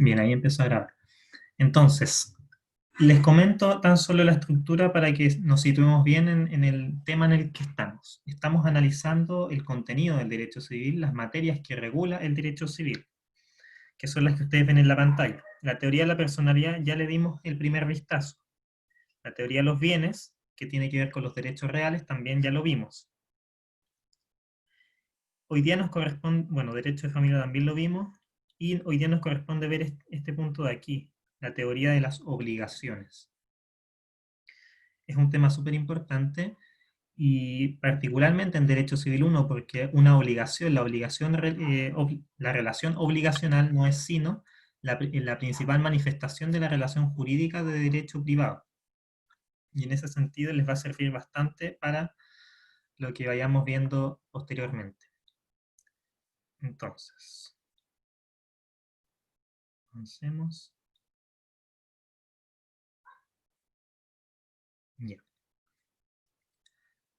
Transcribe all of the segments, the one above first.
Bien, ahí empezó a grabar. Entonces, les comento tan solo la estructura para que nos situemos bien en el tema en el que estamos. Estamos analizando el contenido del derecho civil, las materias que regula el derecho civil, que son las que ustedes ven en la pantalla. La teoría de la personalidad ya le dimos el primer vistazo. La teoría de los bienes, que tiene que ver con los derechos reales, también ya lo vimos. Hoy día nos corresponde, bueno, derecho de familia también lo vimos, y hoy día nos corresponde ver este punto de aquí, la teoría de las obligaciones. Es un tema súper importante y particularmente en Derecho Civil 1, porque una obligación, la relación obligacional no es sino la principal manifestación de la relación jurídica de derecho privado. Y en ese sentido les va a servir bastante para lo que vayamos viendo posteriormente. Entonces, avancemos. Ya.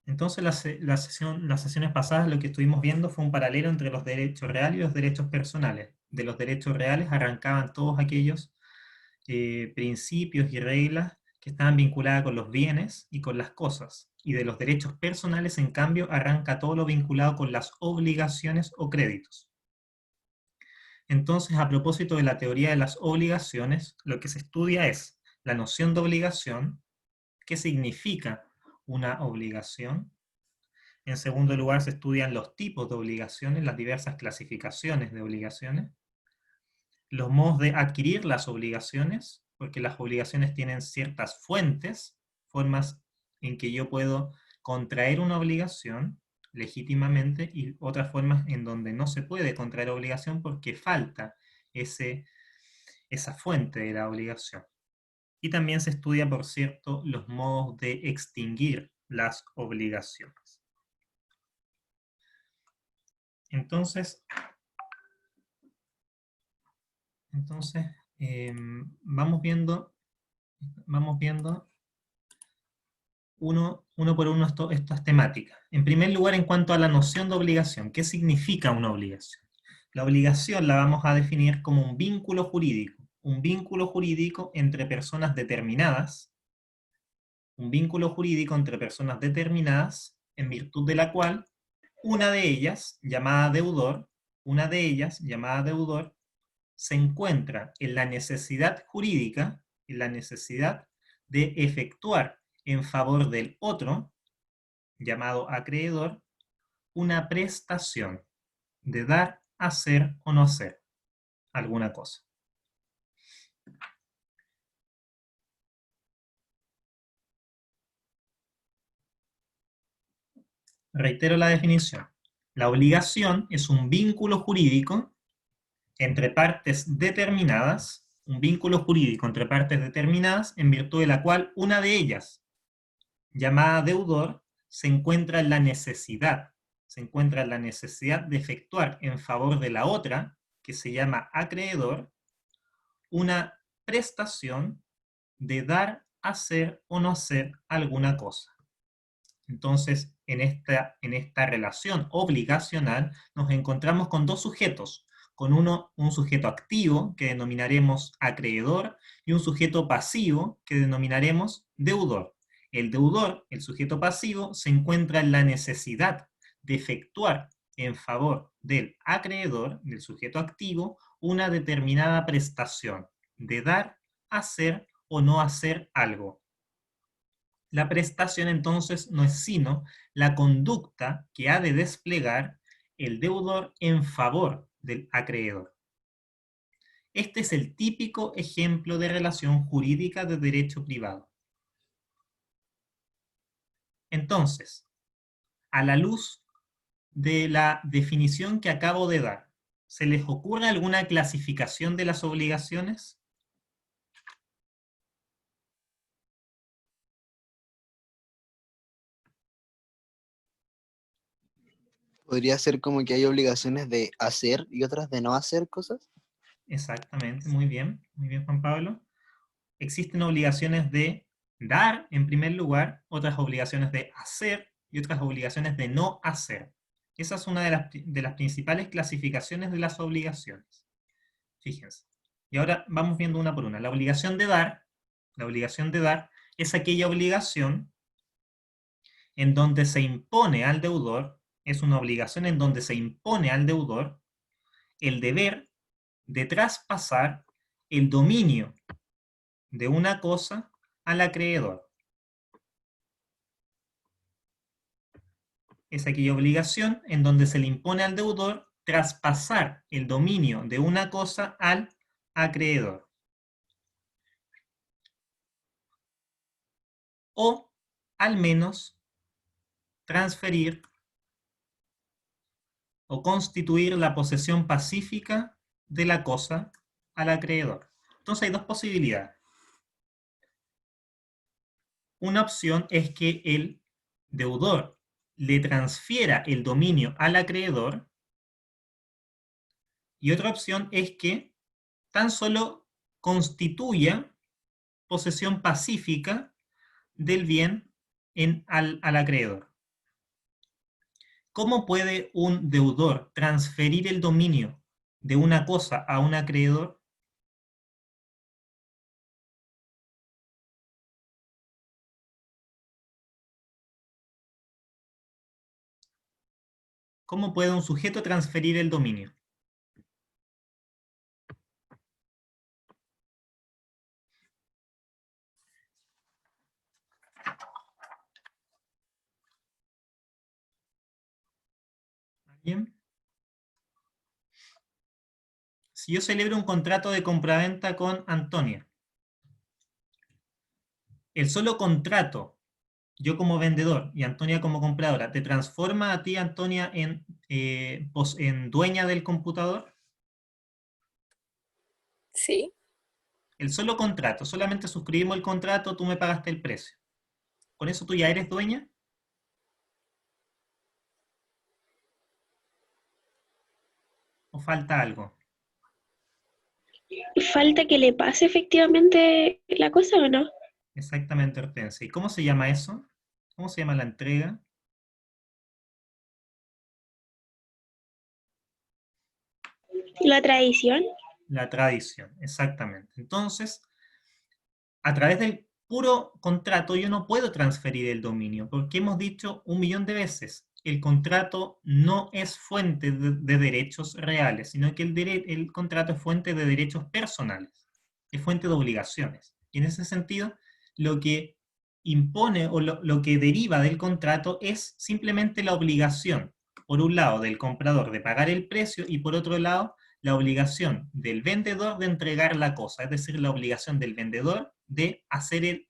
Entonces, las sesiones pasadas lo que estuvimos viendo fue un paralelo entre los derechos reales y los derechos personales. De los derechos reales arrancaban todos aquellos principios y reglas que estaban vinculadas con los bienes y con las cosas. Y de los derechos personales, en cambio, arranca todo lo vinculado con las obligaciones o créditos. Entonces, a propósito de la teoría de las obligaciones, lo que se estudia es la noción de obligación, qué significa una obligación. En segundo lugar, se estudian los tipos de obligaciones, las diversas clasificaciones de obligaciones, los modos de adquirir las obligaciones, porque las obligaciones tienen ciertas fuentes, formas en que yo puedo contraer una obligación legítimamente y otras formas en donde no se puede contraer obligación porque falta esa fuente de la obligación. Y también se estudia, por cierto, los modos de extinguir las obligaciones. Entonces vamos viendo uno por uno estas temáticas. En primer lugar, en cuanto a la noción de obligación, ¿qué significa una obligación? La obligación la vamos a definir como un vínculo jurídico entre personas determinadas, un vínculo jurídico entre personas determinadas, en virtud de la cual una de ellas, llamada deudor, se encuentra en la necesidad jurídica, en la necesidad de efectuar en favor del otro, llamado acreedor, una prestación de dar, hacer o no hacer alguna cosa. Reitero la definición. La obligación es un vínculo jurídico entre partes determinadas, en virtud de la cual una de ellas, llamada deudor, se encuentra en la necesidad de efectuar en favor de la otra, que se llama acreedor, una prestación de dar, hacer o no hacer alguna cosa. Entonces, en esta relación obligacional nos encontramos con dos sujetos, con un sujeto activo que denominaremos acreedor y un sujeto pasivo que denominaremos deudor. El deudor, el sujeto pasivo, se encuentra en la necesidad de efectuar en favor del acreedor, del sujeto activo, una determinada prestación, de dar, hacer o no hacer algo. La prestación entonces no es sino la conducta que ha de desplegar el deudor en favor del acreedor. Este es el típico ejemplo de relación jurídica de derecho privado. Entonces, a la luz de la definición que acabo de dar, ¿se les ocurre alguna clasificación de las obligaciones? Podría ser como que hay obligaciones de hacer y otras de no hacer cosas. Exactamente, muy bien Juan Pablo. Existen obligaciones de dar en primer lugar, otras obligaciones de hacer y otras obligaciones de no hacer. Esa es una de las principales clasificaciones de las obligaciones. Fíjense. Y ahora vamos viendo una por una. La obligación de dar es aquella obligación en donde se impone al deudor, es una obligación en donde se impone al deudor el deber de traspasar el dominio de una cosa al acreedor. Es aquella obligación en donde se le impone al deudor traspasar el dominio de una cosa al acreedor. O, al menos, transferir o constituir la posesión pacífica de la cosa al acreedor. Entonces hay dos posibilidades. Una opción es que el deudor le transfiera el dominio al acreedor, y otra opción es que tan solo constituya posesión pacífica del bien al acreedor. ¿Cómo puede un deudor transferir el dominio de una cosa a un acreedor? ¿Cómo puede un sujeto transferir el dominio? ¿Alguien? Si yo celebro un contrato de compraventa con Antonia, el solo contrato, yo como vendedor y Antonia como compradora, ¿te transforma a ti, Antonia, en dueña del computador? Sí. El solo contrato, solamente suscribimos el contrato, tú me pagaste el precio. ¿Con eso tú ya eres dueña? ¿O falta algo? Falta que le pase efectivamente la cosa, ¿o no? Exactamente, Hortensia. ¿Y cómo se llama eso? ¿Cómo se llama la entrega? La tradición. La tradición, exactamente. Entonces, a través del puro contrato yo no puedo transferir el dominio, porque hemos dicho 1.000.000 de veces, el contrato no es fuente de derechos reales, sino que el contrato es fuente de derechos personales, es fuente de obligaciones. Y en ese sentido, lo que impone o lo que deriva del contrato es simplemente la obligación, por un lado, del comprador de pagar el precio y por otro lado, la obligación del vendedor de entregar la cosa, es decir, la obligación del vendedor de hacer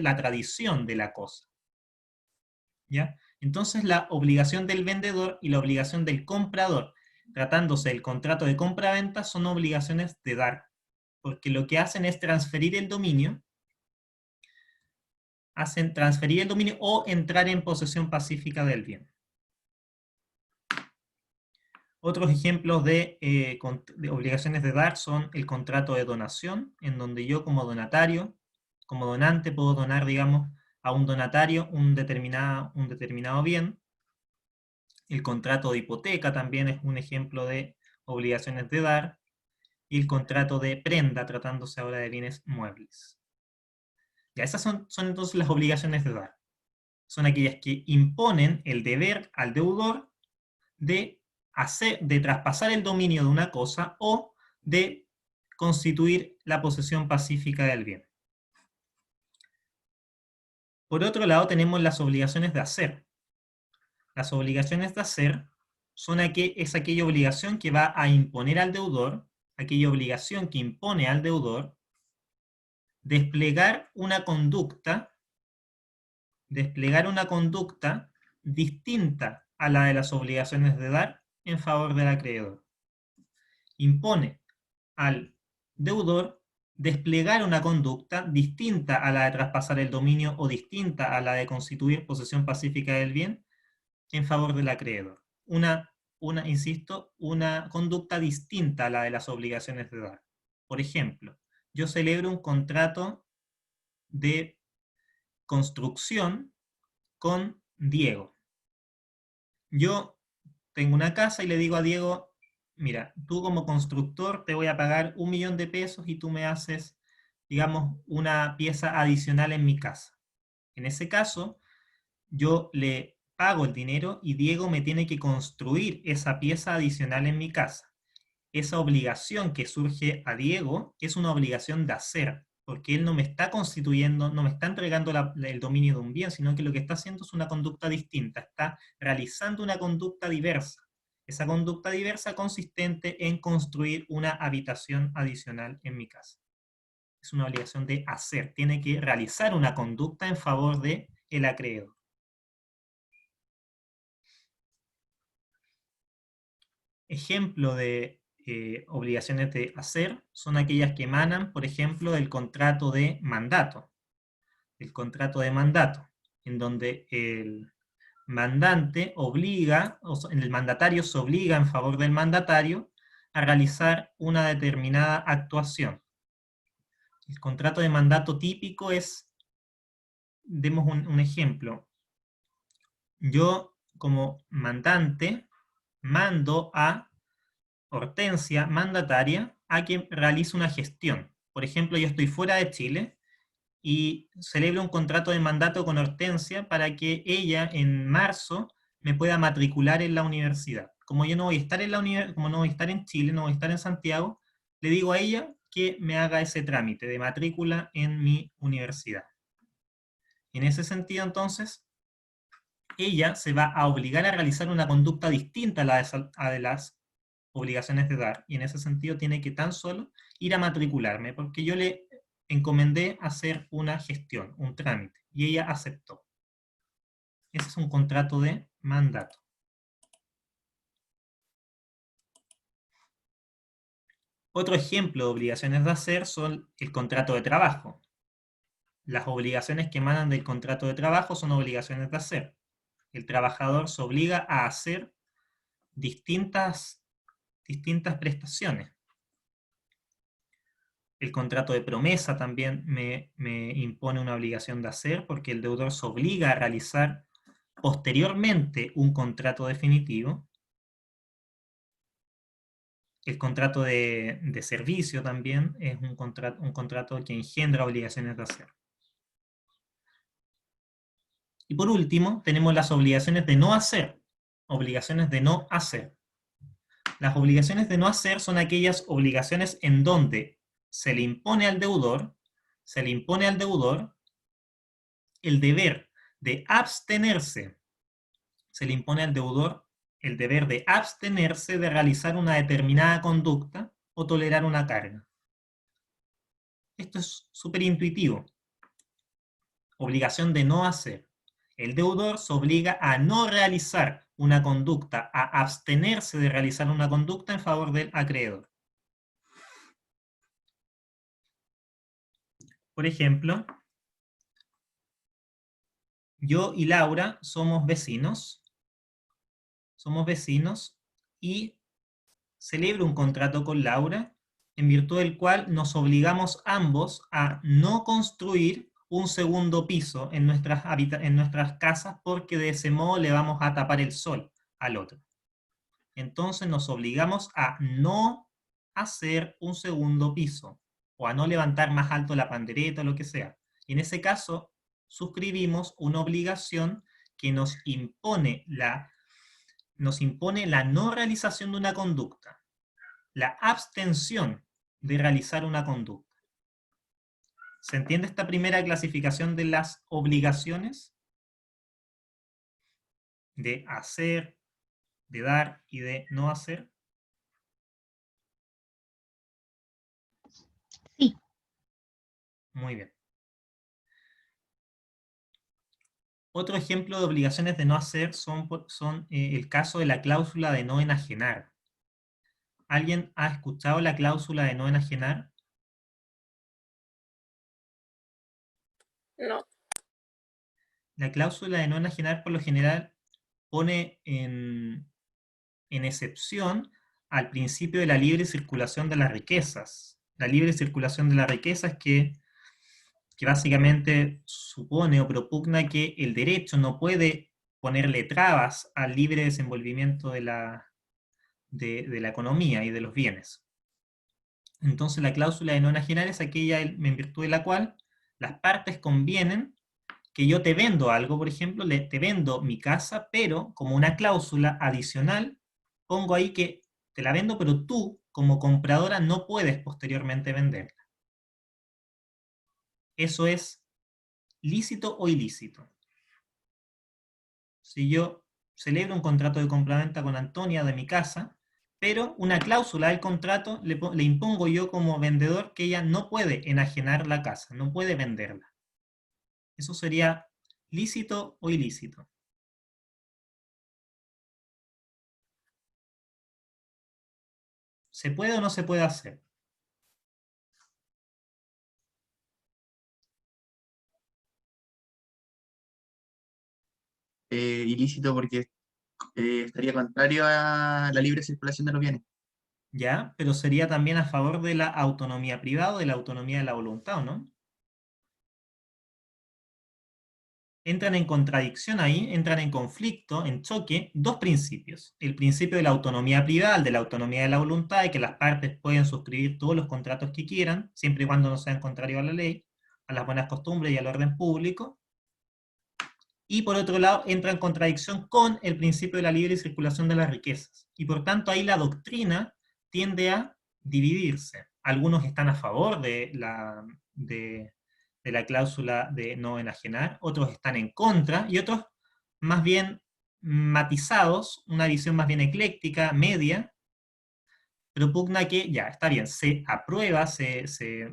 la tradición de la cosa. ¿Ya? Entonces la obligación del vendedor y la obligación del comprador, tratándose del contrato de compra-venta, son obligaciones de dar, porque lo que hacen es transferir el dominio, o entrar en posesión pacífica del bien. Otros ejemplos de obligaciones de dar son el contrato de donación, en donde yo como donatario, como donante, puedo donar, digamos, a un donatario un determinado bien. El contrato de hipoteca también es un ejemplo de obligaciones de dar. Y el contrato de prenda, tratándose ahora de bienes muebles. Ya, esas son entonces las obligaciones de dar. Son aquellas que imponen el deber al deudor de traspasar el dominio de una cosa o de constituir la posesión pacífica del bien. Por otro lado, tenemos las obligaciones de hacer. Las obligaciones de hacer es aquella obligación que va a imponer al deudor, aquella obligación que impone al deudor desplegar una conducta distinta a la de las obligaciones de dar en favor del acreedor. Impone al deudor desplegar una conducta distinta a la de traspasar el dominio o distinta a la de constituir posesión pacífica del bien en favor del acreedor. Insisto, una conducta distinta a la de las obligaciones de dar. Por ejemplo, yo celebro un contrato de construcción con Diego. Yo tengo una casa y le digo a Diego, mira, tú como constructor te voy a pagar 1.000.000 de pesos y tú me haces, digamos, una pieza adicional en mi casa. En ese caso, yo le pago el dinero y Diego me tiene que construir esa pieza adicional en mi casa. Esa obligación que surge a Diego es una obligación de hacer, porque él no me está constituyendo, no me está entregando el dominio de un bien, sino que lo que está haciendo es una conducta distinta, está realizando una conducta diversa. Esa conducta diversa consistente en construir una habitación adicional en mi casa. Es una obligación de hacer, tiene que realizar una conducta en favor de el acreedor. Ejemplo de obligaciones de hacer son aquellas que emanan, por ejemplo, del contrato de mandato. El contrato de mandato, en donde el mandante obliga, el mandatario se obliga en favor del mandatario a realizar una determinada actuación. El contrato de mandato típico es, demos un ejemplo. Yo, como mandante, mando a Hortensia, mandataria, a que realice una gestión. Por ejemplo, yo estoy fuera de Chile y celebro un contrato de mandato con Hortensia para que ella en marzo me pueda matricular en la universidad. Como yo no voy a estar en la como no voy a estar en Chile, no voy a estar en Santiago, le digo a ella que me haga ese trámite de matrícula en mi universidad. En ese sentido, entonces, ella se va a obligar a realizar una conducta distinta a de las obligaciones de dar, y en ese sentido tiene que tan solo ir a matricularme, porque yo le encomendé hacer una gestión, un trámite, y ella aceptó. Ese es un contrato de mandato. Otro ejemplo de obligaciones de hacer son el contrato de trabajo. Las obligaciones que emanan del contrato de trabajo son obligaciones de hacer. El trabajador se obliga a hacer distintas prestaciones. El contrato de promesa también me impone una obligación de hacer, porque el deudor se obliga a realizar posteriormente un contrato definitivo. El contrato de servicio también es un contrato que engendra obligaciones de hacer. Y por último, tenemos las obligaciones de no hacer. Obligaciones de no hacer. Las obligaciones de no hacer son aquellas obligaciones en donde se le impone al deudor el deber de abstenerse. Se le impone al deudor el deber de abstenerse de realizar una determinada conducta o tolerar una carga. Esto es súper intuitivo. Obligación de no hacer. El deudor se obliga a no realizar una conducta, a abstenerse de realizar una conducta en favor del acreedor. Por ejemplo, yo y Laura somos vecinos y celebro un contrato con Laura en virtud del cual nos obligamos ambos a no construir un segundo piso en nuestras casas, porque de ese modo le vamos a tapar el sol al otro. Entonces nos obligamos a no hacer un segundo piso, o a no levantar más alto la pandereta o lo que sea. Y en ese caso, suscribimos una obligación que nos impone la no realización de una conducta, la abstención de realizar una conducta. ¿Se entiende esta primera clasificación de las obligaciones? De hacer, de dar y de no hacer. Sí. Muy bien. Otro ejemplo de obligaciones de no hacer son el caso de la cláusula de no enajenar. ¿Alguien ha escuchado la cláusula de no enajenar? No. La cláusula de no enajenar por lo general pone en excepción al principio de la libre circulación de las riquezas. La libre circulación de las riquezas que básicamente supone o propugna que el derecho no puede ponerle trabas al libre desenvolvimiento de de la economía y de los bienes. Entonces la cláusula de no enajenar es aquella en virtud de la cual las partes convienen que yo te vendo algo, por ejemplo, te vendo mi casa, pero como una cláusula adicional, pongo ahí que te la vendo, pero tú, como compradora, no puedes posteriormente venderla. Eso es lícito o ilícito. Si yo celebro un contrato de compraventa con Antonia de mi casa, pero una cláusula del contrato le impongo yo como vendedor que ella no puede enajenar la casa, no puede venderla. Eso sería lícito o ilícito. ¿Se puede o no se puede hacer? Ilícito porque estaría contrario a la libre circulación de los bienes. ¿Ya? Pero sería también a favor de la autonomía privada o de la autonomía de la voluntad, ¿o no? Entran en contradicción ahí, entran en conflicto, en choque, dos principios. El principio de la autonomía privada, el de la autonomía de la voluntad, y que las partes pueden suscribir todos los contratos que quieran, siempre y cuando no sean contrarios a la ley, a las buenas costumbres y al orden público. Y por otro lado, entra en contradicción con el principio de la libre circulación de las riquezas. Y por tanto, ahí la doctrina tiende a dividirse. Algunos están a favor de la cláusula de no enajenar, otros están en contra, y otros más bien matizados, una visión más bien ecléctica, media, propugna que ya, está bien, se aprueba, se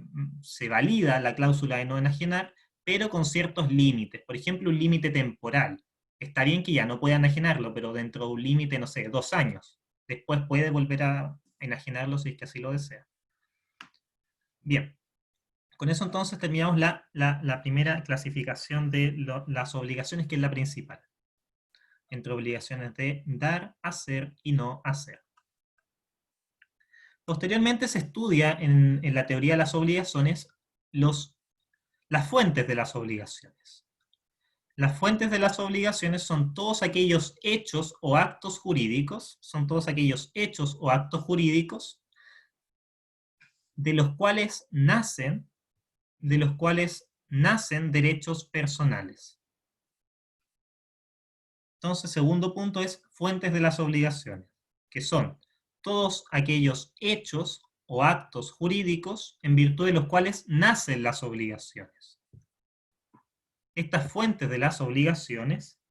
valida la cláusula de no enajenar, pero con ciertos límites. Por ejemplo, un límite temporal. Está bien que ya no pueda enajenarlo, pero dentro de un límite, no sé, 2 años. Después puede volver a enajenarlo si es que así lo desea. Bien. Con eso entonces terminamos la primera clasificación de las obligaciones, que es la principal. Entre obligaciones de dar, hacer y no hacer. Posteriormente se estudia en la teoría de las obligaciones las fuentes de las obligaciones. Las fuentes de las obligaciones son todos aquellos hechos o actos jurídicos, de los cuales nacen derechos personales. Entonces, segundo punto es fuentes de las obligaciones, que son todos aquellos hechos o actos jurídicos en virtud de los cuales nacen las obligaciones. Estas fuentes de las obligaciones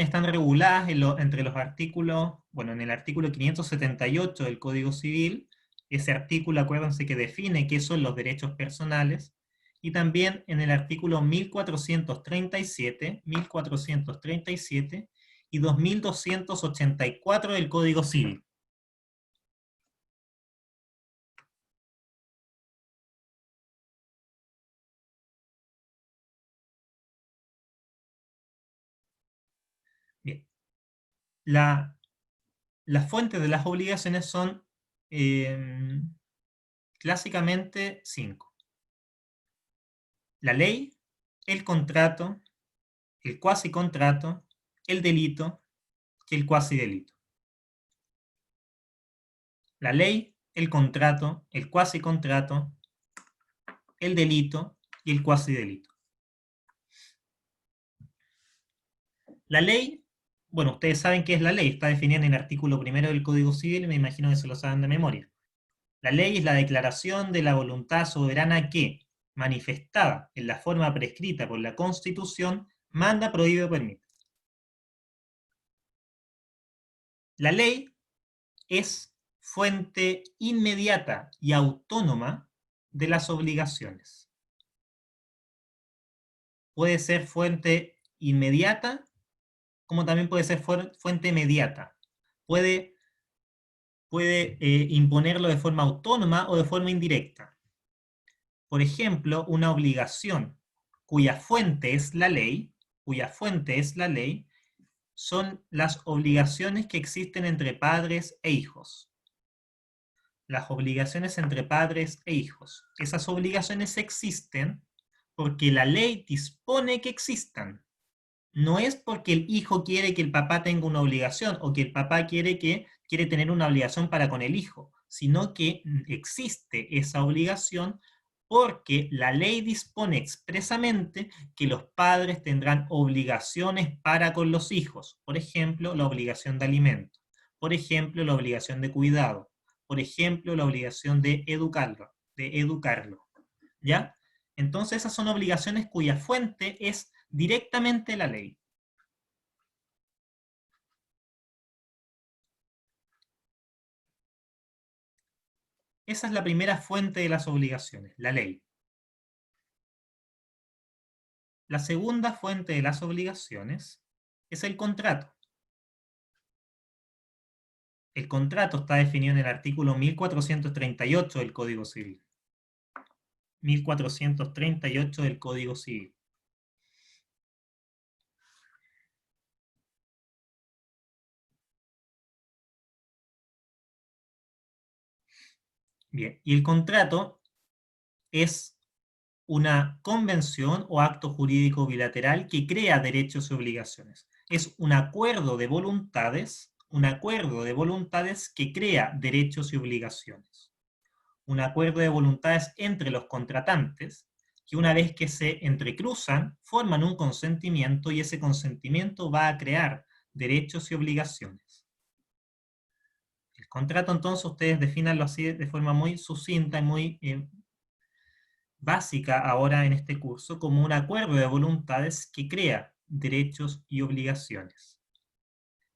están reguladas entre los artículos, bueno, en el artículo 578 del Código Civil. Ese artículo, acuérdense que define qué son los derechos personales, y también en el artículo 1437 y 2284 del Código Civil. Bien. Las fuentes de las obligaciones son clásicamente 5. La ley, el contrato, el cuasi-contrato, el delito y el cuasi-delito. La ley, el contrato, el cuasi-contrato, el delito y el cuasi-delito. La ley, bueno, ustedes saben qué es la ley, está definida en el artículo 1 del Código Civil, y me imagino que se lo saben de memoria. La ley es la declaración de la voluntad soberana que, manifestada en la forma prescrita por la Constitución, manda, prohíbe o permite. La ley es fuente inmediata y autónoma de las obligaciones. Puede ser fuente inmediata, como también puede ser fuente mediata. Puede imponerlo de forma autónoma o de forma indirecta. Por ejemplo, una obligación cuya fuente es la ley, son las obligaciones que existen entre padres e hijos. Las obligaciones entre padres e hijos. Esas obligaciones existen porque la ley dispone que existan. no es porque el hijo quiere que el papá tenga una obligación, o que el papá quiere tener una obligación para con el hijo, sino que existe esa obligación porque la ley dispone expresamente que los padres tendrán obligaciones para con los hijos. Por ejemplo, la obligación de alimento. Por ejemplo, la obligación de cuidado. Por ejemplo, la obligación de educarlo. ¿Ya? Entonces, esas son obligaciones cuya fuente es directamente la ley. Esa es la primera fuente de las obligaciones, la ley. La segunda fuente de las obligaciones es el contrato. El contrato está definido en el artículo 1438 del Código Civil. 1438 del Código Civil. Bien, y el contrato es una convención o acto jurídico bilateral que crea derechos y obligaciones. Es un acuerdo de voluntades que crea derechos y obligaciones. Un acuerdo de voluntades entre los contratantes, que una vez que se entrecruzan, forman un consentimiento y ese consentimiento va a crear derechos y obligaciones. El contrato, entonces, ustedes defínanlo así de forma muy sucinta y muy básica ahora en este curso, como un acuerdo de voluntades que crea derechos y obligaciones.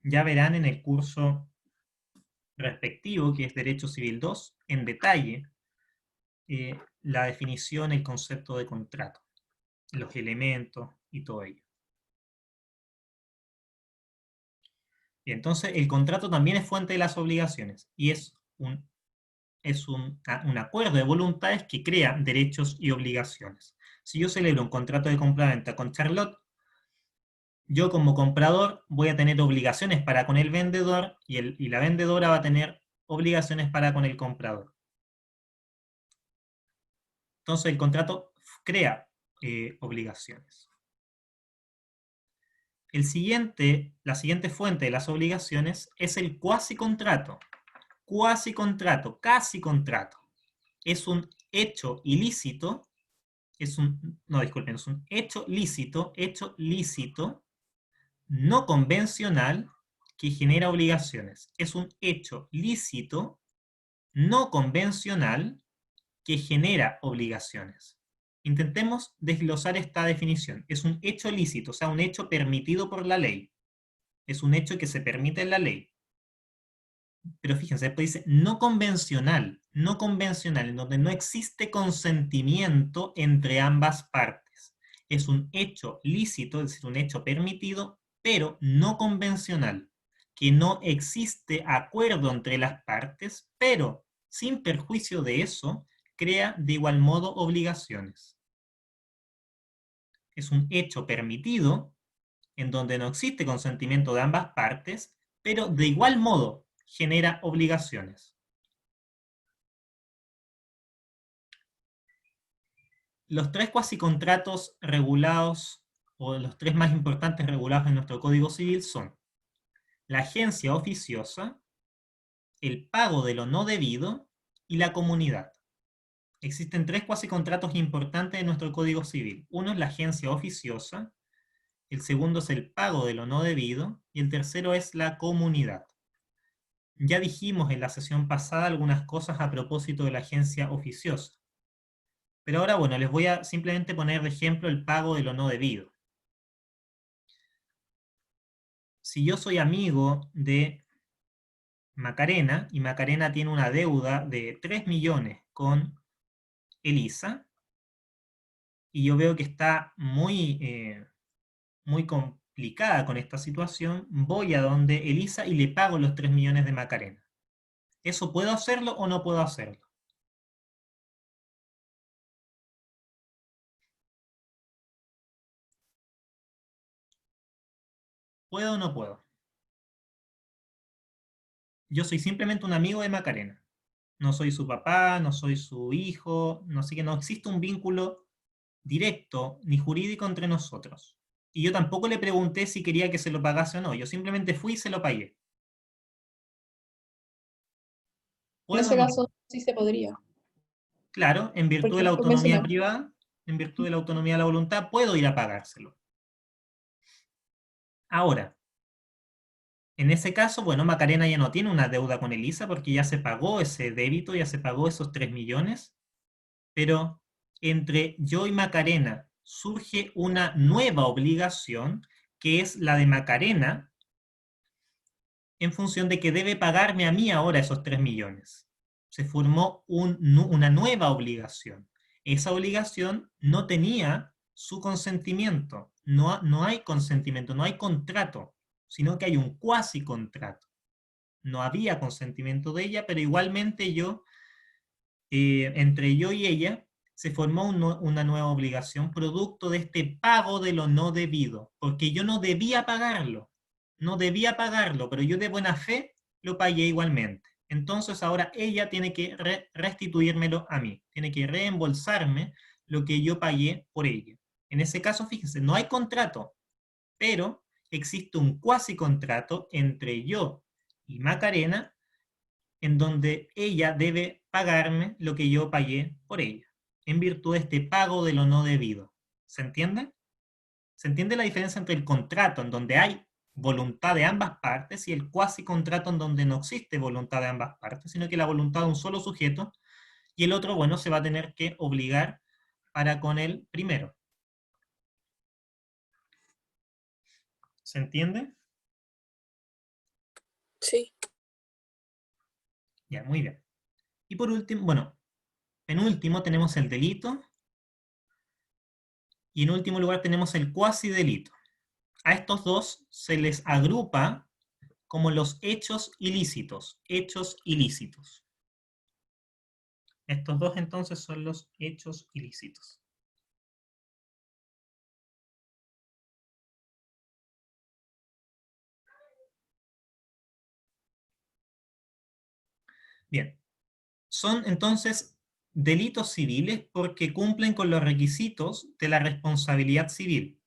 Ya verán en el curso respectivo, que es Derecho Civil 2, en detalle, la definición, el concepto de contrato, los elementos y todo ello. Y entonces el contrato también es fuente de las obligaciones y es un acuerdo de voluntades que crea derechos y obligaciones. Si yo celebro un contrato de compraventa con Charlotte, yo como comprador voy a tener obligaciones para con el vendedor y la vendedora va a tener obligaciones para con el comprador. Entonces el contrato crea obligaciones. La siguiente fuente de las obligaciones es el cuasicontrato. Cuasicontrato, casi contrato. Es un hecho ilícito, es un hecho lícito, no convencional, que genera obligaciones. Es un hecho lícito, no convencional, que genera obligaciones. Intentemos desglosar esta definición. Es un hecho lícito, o sea, un hecho permitido por la ley. Es un hecho que se permite en la ley. Pero fíjense, después dice no convencional, en donde no existe consentimiento entre ambas partes. Es un hecho lícito, es decir, un hecho permitido, pero no convencional, que no existe acuerdo entre las partes, pero sin perjuicio de eso, crea de igual modo obligaciones. Es un hecho permitido, en donde no existe consentimiento de ambas partes, pero de igual modo genera obligaciones. Los tres cuasicontratos regulados, o los tres más importantes regulados en nuestro Código Civil son la agencia oficiosa, el pago de lo no debido y la comunidad. Existen tres cuasicontratos importantes en nuestro Código Civil. Uno es la agencia oficiosa, el segundo es el pago de lo no debido y el tercero es la comunidad. Ya dijimos en la sesión pasada algunas cosas a propósito de la agencia oficiosa. Pero ahora, bueno, les voy a simplemente poner de ejemplo el pago de lo no debido. Si yo soy amigo de Macarena, y Macarena tiene una deuda de 3 millones con Elisa, y yo veo que está muy complicada con esta situación, voy a donde Elisa y le pago los 3 millones de Macarena. ¿Eso puedo hacerlo o no puedo hacerlo? ¿Puedo o no puedo? Yo soy simplemente un amigo de Macarena. No soy su papá, no soy su hijo, no sé, que no existe un vínculo directo ni jurídico entre nosotros. y yo tampoco le pregunté si quería que se lo pagase o no, yo simplemente fui y se lo pagué. En ¿Puedo ese o no? caso sí se podría, Claro, en virtud de porque la es autonomía convencional. privada, en virtud de la autonomía de la voluntad, puedo ir a pagárselo. Ahora, en ese caso, bueno, Macarena ya no tiene una deuda con Elisa porque ya se pagó ese débito, ya se pagó esos 3 millones, pero entre yo y Macarena surge una nueva obligación que es la de Macarena en función de que debe pagarme a mí ahora esos 3 millones. Se formó una nueva obligación. Esa obligación no tenía su consentimiento. No hay consentimiento, no hay contrato, sino que hay un cuasi contrato. No había consentimiento de ella, pero igualmente entre yo y ella, se formó una nueva obligación producto de este pago de lo no debido, porque yo no debía pagarlo, pero yo de buena fe lo pagué igualmente. Entonces ahora ella tiene que restituírmelo a mí, tiene que reembolsarme lo que yo pagué por ella. En ese caso, fíjense, no hay contrato, pero existe un cuasi contrato entre yo y Macarena en donde ella debe pagarme lo que yo pagué por ella, en virtud de este pago de lo no debido. ¿Se entiende? ¿Se entiende la diferencia entre el contrato, en donde hay voluntad de ambas partes, y el cuasi contrato, en donde no existe voluntad de ambas partes, sino que la voluntad de un solo sujeto, y el otro, bueno, se va a tener que obligar para con el primero? ¿Se entiende? Sí. Ya, muy bien. Y por último, bueno, penúltimo tenemos el delito, y en último lugar tenemos el cuasi delito. A estos dos se les agrupa como los hechos ilícitos. Hechos ilícitos. Estos dos entonces son los hechos ilícitos. Bien. Son entonces delitos civiles porque cumplen con los requisitos de la responsabilidad civil.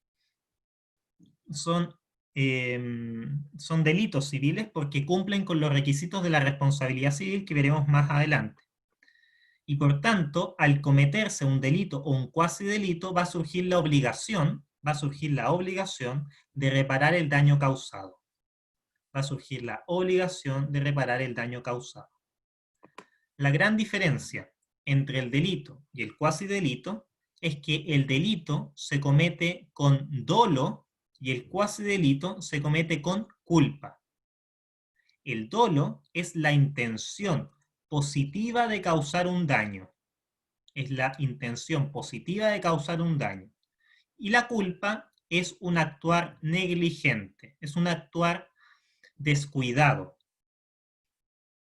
Son delitos civiles porque cumplen con los requisitos de la responsabilidad civil que veremos más adelante. Y por tanto, al cometerse un delito o un cuasi delito, va a surgir la obligación de reparar el daño causado. Va a surgir la obligación de reparar el daño causado. La gran diferencia entre el delito y el cuasi delito es que el delito se comete con dolo y el cuasi delito se comete con culpa. El dolo es la intención positiva de causar un daño. Es la intención positiva de causar un daño. Y la culpa es un actuar negligente, es un actuar descuidado.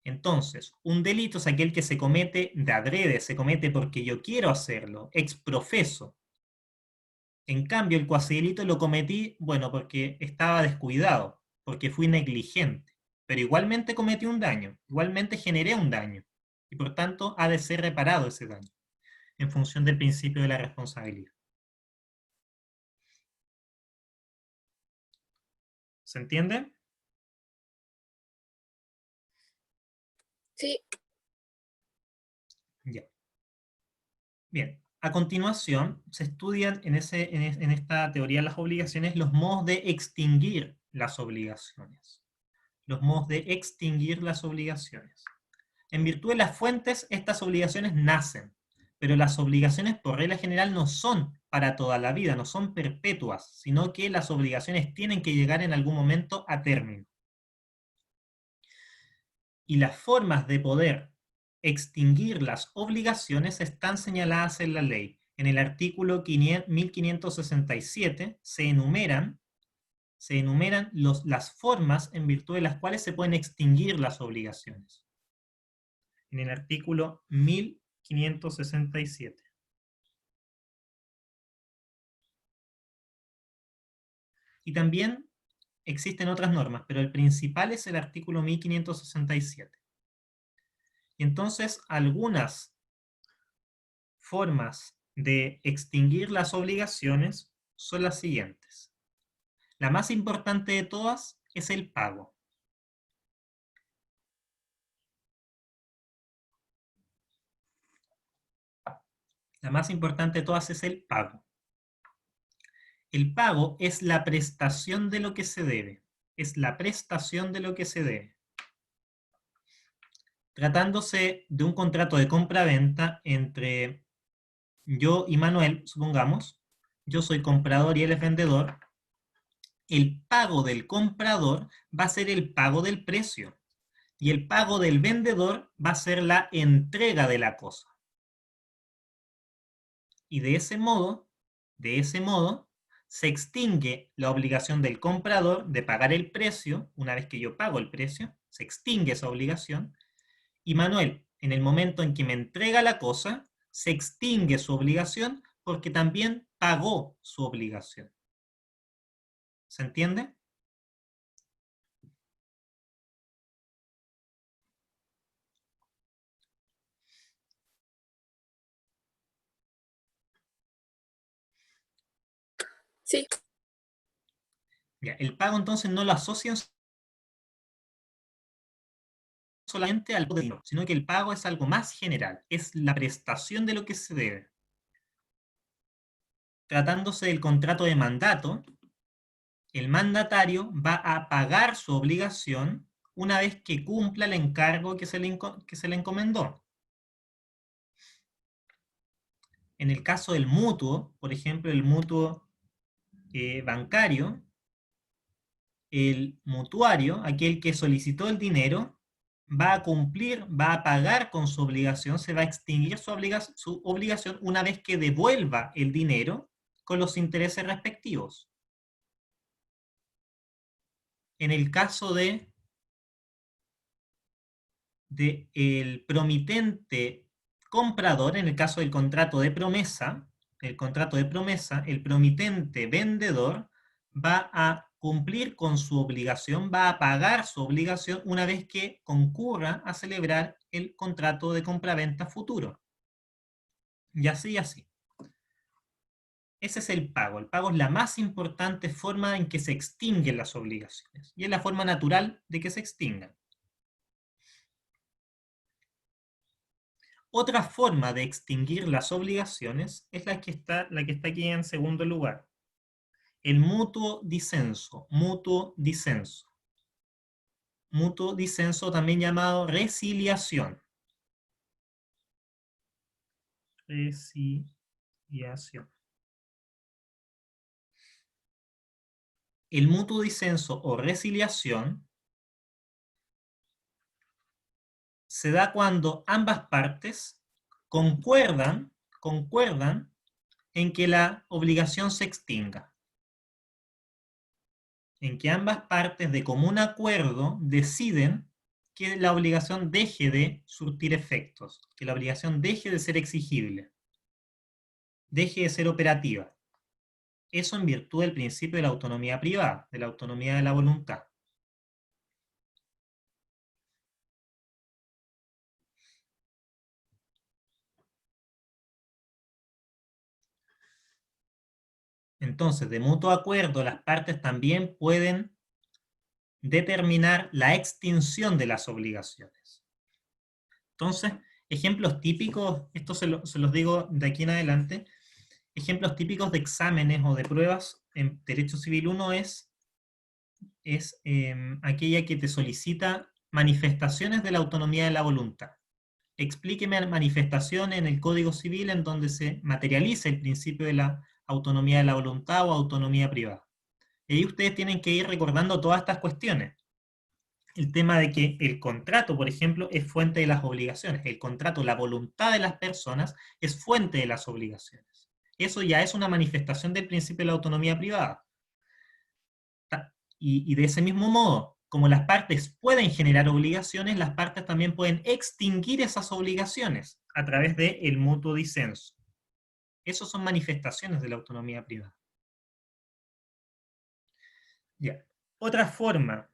Entonces, un delito es aquel que se comete de adrede, se comete porque yo quiero hacerlo, ex profeso. En cambio, el cuasidelito lo cometí, bueno, porque estaba descuidado, porque fui negligente. Pero igualmente cometí un daño, igualmente generé un daño. Y por tanto, ha de ser reparado ese daño, en función del principio de la responsabilidad. ¿Se entiende? Sí. Ya. Bien, a continuación se estudian en esta teoría de las obligaciones los modos de extinguir las obligaciones. Los modos de extinguir las obligaciones. En virtud de las fuentes, estas obligaciones nacen, pero las obligaciones por regla general no son para toda la vida, no son perpetuas, sino que las obligaciones tienen que llegar en algún momento a término. Y las formas de poder extinguir las obligaciones están señaladas en la ley. En el artículo 1567 se enumeran las formas en virtud de las cuales se pueden extinguir las obligaciones. En el artículo 1567. Y también existen otras normas, pero el principal es el artículo 1567. Y entonces algunas formas de extinguir las obligaciones son las siguientes. La más importante de todas es el pago. La más importante de todas es el pago. El pago es la prestación de lo que se debe. Es la prestación de lo que se debe. Tratándose de un contrato de compra-venta entre yo y Manuel, supongamos, yo soy comprador y él es vendedor, el pago del comprador va a ser el pago del precio y el pago del vendedor va a ser la entrega de la cosa. Y de ese modo, se extingue la obligación del comprador de pagar el precio. Una vez que yo pago el precio, se extingue esa obligación. Y Manuel, en el momento en que me entrega la cosa, se extingue su obligación porque también pagó su obligación. ¿Se entiende? Sí. Ya, el pago entonces no lo asocian solamente al dinero, sino que el pago es algo más general, es la prestación de lo que se debe. Tratándose del contrato de mandato, el mandatario va a pagar su obligación una vez que cumpla el encargo que se le encomendó. En el caso del mutuo, por ejemplo, el mutuo bancario, el mutuario, aquel que solicitó el dinero, va a cumplir, va a pagar con su obligación, se va a extinguir su obligación una vez que devuelva el dinero con los intereses respectivos. En el caso de el promitente comprador, en el caso del contrato de promesa, el promitente vendedor va a cumplir con su obligación, va a pagar su obligación una vez que concurra a celebrar el contrato de compraventa futuro. Y así y así. Ese es el pago. El pago es la más importante forma en que se extinguen las obligaciones. Y es la forma natural de que se extingan. Otra forma de extinguir las obligaciones es la que está aquí en segundo lugar. El mutuo disenso. Mutuo disenso. Mutuo disenso, también llamado resiliación. Resiliación. El mutuo disenso o resiliación se da cuando ambas partes concuerdan en que la obligación se extinga. En que ambas partes de común acuerdo deciden que la obligación deje de surtir efectos, que la obligación deje de ser exigible, deje de ser operativa. Eso en virtud del principio de la autonomía privada, de la autonomía de la voluntad. Entonces, de mutuo acuerdo, las partes también pueden determinar la extinción de las obligaciones. Entonces, ejemplos típicos, esto se los digo de aquí en adelante, ejemplos típicos de exámenes o de pruebas en Derecho Civil 1 es aquella que te solicita manifestaciones de la autonomía de la voluntad. Explíqueme manifestaciones en el Código Civil en donde se materializa el principio de la autonomía de la voluntad o autonomía privada. Y ahí ustedes tienen que ir recordando todas estas cuestiones. El tema de que el contrato, por ejemplo, es fuente de las obligaciones. El contrato, la voluntad de las personas, es fuente de las obligaciones. Eso ya es una manifestación del principio de la autonomía privada. Y de ese mismo modo, como las partes pueden generar obligaciones, las partes también pueden extinguir esas obligaciones a través del mutuo disenso. Esas son manifestaciones de la autonomía privada. Ya. Otra forma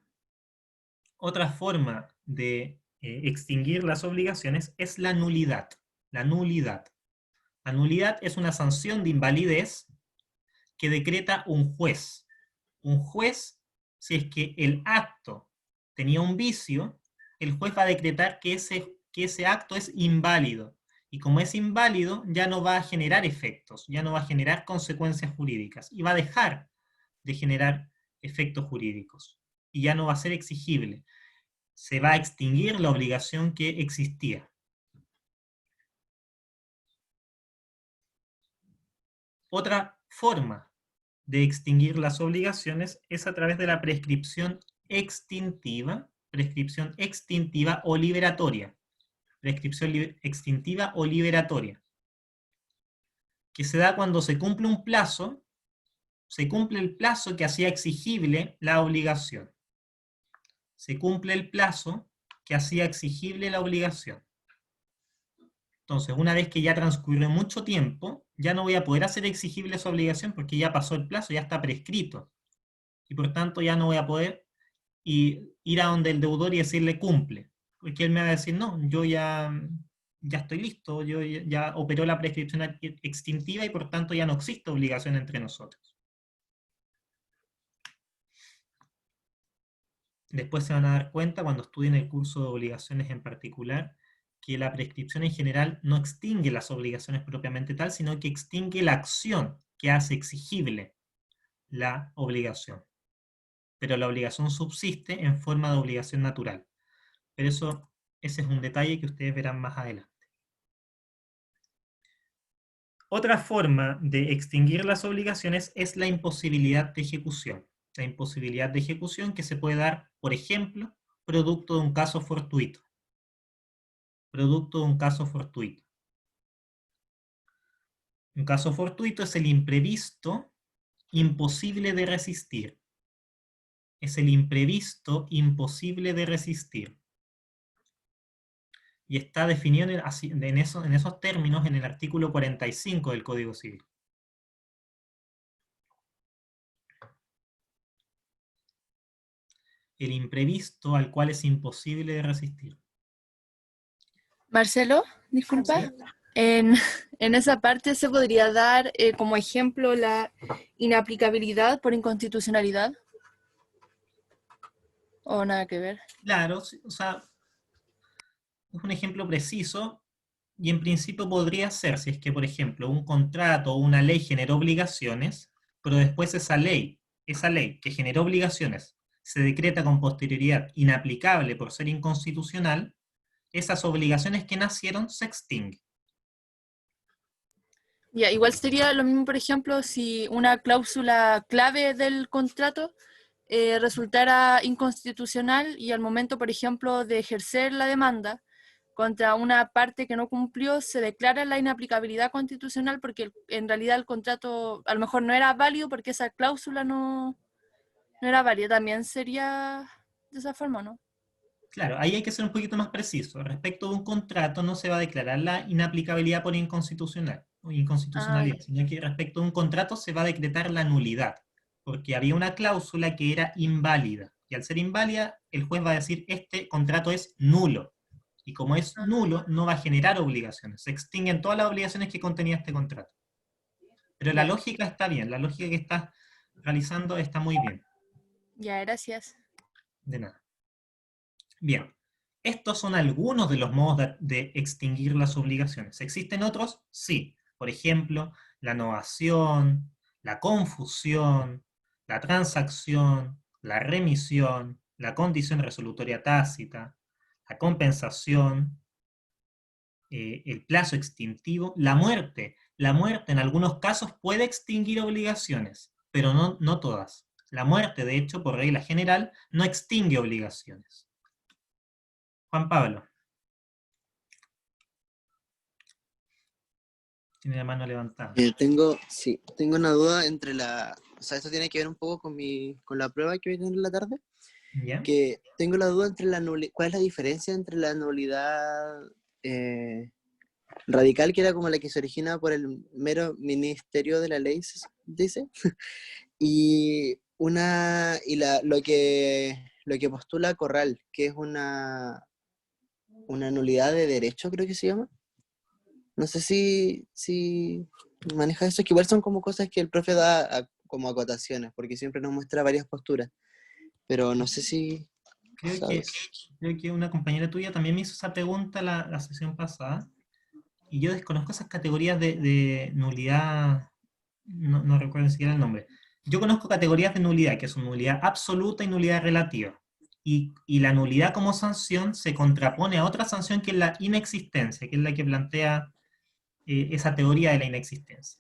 de extinguir las obligaciones es la nulidad. La nulidad. La nulidad es una sanción de invalidez que decreta un juez. un juez, si es que el acto tenía un vicio, el juez va a decretar que ese acto es inválido. Y como es inválido, ya no va a generar efectos, ya no va a generar consecuencias jurídicas y va a dejar de generar efectos jurídicos y ya no va a ser exigible. Se va a extinguir la obligación que existía. Otra forma de extinguir las obligaciones es a través de la prescripción extintiva o liberatoria. Prescripción extintiva o liberatoria, que se da cuando se cumple un plazo, se cumple el plazo que hacía exigible la obligación. Se cumple el plazo que hacía exigible la obligación. Entonces, una vez que ya transcurre mucho tiempo, ya no voy a poder hacer exigible esa obligación porque ya pasó el plazo, ya está prescrito. Y por tanto ya no voy a poder ir a donde el deudor y decirle cumple. Porque él me va a decir, no, yo ya estoy listo, yo ya operó la prescripción extintiva y por tanto ya no existe obligación entre nosotros. Después se van a dar cuenta, cuando estudien el curso de obligaciones en particular, que la prescripción en general no extingue las obligaciones propiamente tal, sino que extingue la acción que hace exigible la obligación. Pero la obligación subsiste en forma de obligación natural. Pero ese es un detalle que ustedes verán más adelante. Otra forma de extinguir las obligaciones es la imposibilidad de ejecución. La imposibilidad de ejecución que se puede dar, por ejemplo, producto de un caso fortuito. Producto de un caso fortuito. Un caso fortuito es el imprevisto imposible de resistir. Es el imprevisto imposible de resistir. Y está definido en esos términos en el artículo 45 del Código Civil. El imprevisto al cual es imposible de resistir. Marcelo, disculpa. ¿Sí? En esa parte se podría dar como ejemplo la inaplicabilidad por inconstitucionalidad. ¿O nada que ver? Claro, o sea, es un ejemplo preciso y en principio podría ser si es que, por ejemplo, un contrato o una ley generó obligaciones, pero después esa ley que generó obligaciones se decreta con posterioridad inaplicable por ser inconstitucional, esas obligaciones que nacieron se extinguen. Ya, igual sería lo mismo, por ejemplo, si una cláusula clave del contrato resultara inconstitucional y al momento, por ejemplo, de ejercer la demanda contra una parte que no cumplió, se declara la inaplicabilidad constitucional porque en realidad el contrato a lo mejor no era válido porque esa cláusula no era válida. También sería de esa forma, ¿no? Claro, ahí hay que ser un poquito más preciso. Respecto de un contrato no se va a declarar la inaplicabilidad por inconstitucional o inconstitucionalidad, Ah, sino que respecto de un contrato se va a decretar la nulidad, porque había una cláusula que era inválida, y al ser inválida, el juez va a decir, este contrato es nulo, y como es nulo, no va a generar obligaciones, se extinguen todas las obligaciones que contenía este contrato. Pero la ya, lógica está bien, la lógica que estás realizando está muy bien, ya, gracias. de nada. Bien, estos son algunos de los modos de extinguir las obligaciones. ¿Existen otros? Sí. Por ejemplo, la novación, la confusión, la transacción, la remisión, la condición resolutoria tácita, la compensación, el plazo extintivo, la muerte. La muerte en algunos casos puede extinguir obligaciones, pero no todas. La muerte, de hecho, por regla general, no extingue obligaciones. Juan Pablo. Tiene la mano levantada. Tengo una duda entre o sea, esto tiene que ver un poco con la prueba que voy a tener en la tarde, ¿Ya? que tengo la duda entre ¿cuál es la diferencia entre la nulidad radical, que era como la que se origina por el mero ministerio de la ley, dice, lo que postula Corral, que es una nulidad de derecho, creo que se llama? No sé si maneja eso, que igual son como cosas que el profe da como acotaciones, porque siempre nos muestra varias posturas, pero no sé si Creo sabes. que una compañera tuya también me hizo esa pregunta la sesión pasada, y yo desconozco esas categorías de nulidad, no recuerdo ni siquiera el nombre. Yo conozco categorías de nulidad, que son nulidad absoluta y nulidad relativa. Y la nulidad como sanción se contrapone a otra sanción que es la inexistencia, que es la que plantea esa teoría de la inexistencia.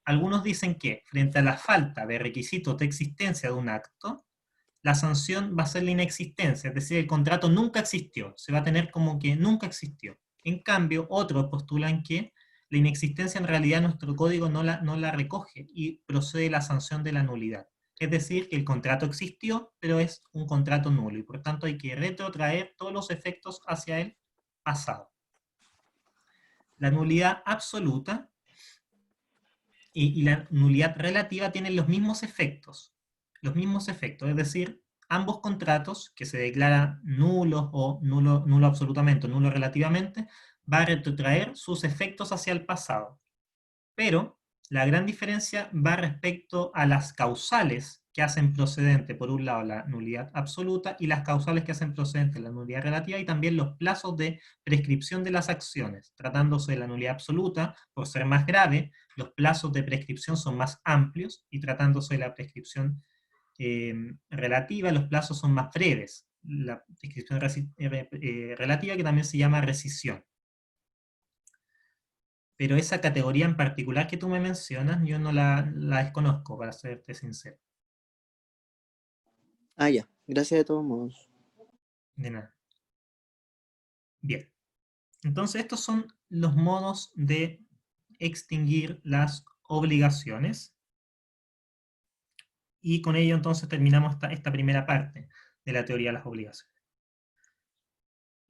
Algunos dicen que frente a la falta de requisitos de existencia de un acto, la sanción va a ser la inexistencia, es decir, el contrato nunca existió, se va a tener como que nunca existió. En cambio, otros postulan que la inexistencia en realidad nuestro código no la recoge y procede la sanción de la nulidad. Es decir, que el contrato existió, pero es un contrato nulo y por tanto hay que retrotraer todos los efectos hacia el pasado. La nulidad absoluta y la nulidad relativa tienen los mismos efectos, es decir, ambos contratos que se declaran nulos o nulo absolutamente o nulo relativamente, va a retrotraer sus efectos hacia el pasado. Pero la gran diferencia va respecto a las causales que hacen procedente, por un lado, la nulidad absoluta y las causales que hacen procedente la nulidad relativa y también los plazos de prescripción de las acciones. Tratándose de la nulidad absoluta, por ser más grave, los plazos de prescripción son más amplios y tratándose de la prescripción relativa, los plazos son más breves. La prescripción relativa que también se llama rescisión. Pero esa categoría en particular que tú me mencionas, yo no la desconozco, para serte sincero. Ah, ya, gracias de todos modos. De nada. Bien. Entonces, estos son los modos de extinguir las obligaciones. Y con ello, entonces, terminamos esta primera parte de la teoría de las obligaciones.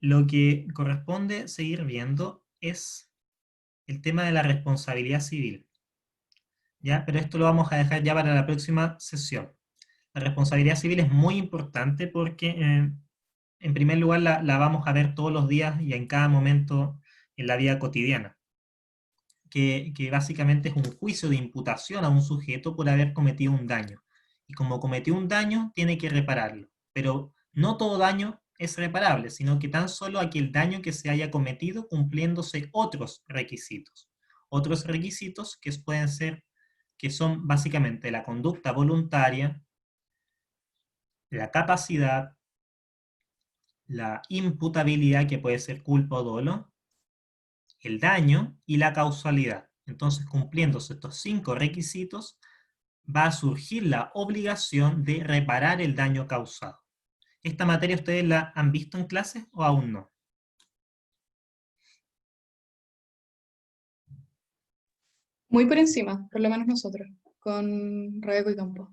Lo que corresponde seguir viendo es el tema de la responsabilidad civil. ¿Ya? Pero esto lo vamos a dejar ya para la próxima sesión. La responsabilidad civil es muy importante porque, en primer lugar, la vamos a ver todos los días y en cada momento en la vida cotidiana, que básicamente es un juicio de imputación a un sujeto por haber cometido un daño. Y como cometió un daño, tiene que repararlo. Pero no todo daño es reparable, sino que tan solo aquel daño que se haya cometido cumpliéndose otros requisitos. Otros requisitos que son básicamente la conducta voluntaria, la capacidad, la imputabilidad, que puede ser culpa o dolo, el daño y la causalidad. Entonces, cumpliéndose estos 5 requisitos, va a surgir la obligación de reparar el daño causado. ¿Esta materia ustedes la han visto en clases o aún no? Muy por encima, por lo menos nosotros, con Rebeco y Campo.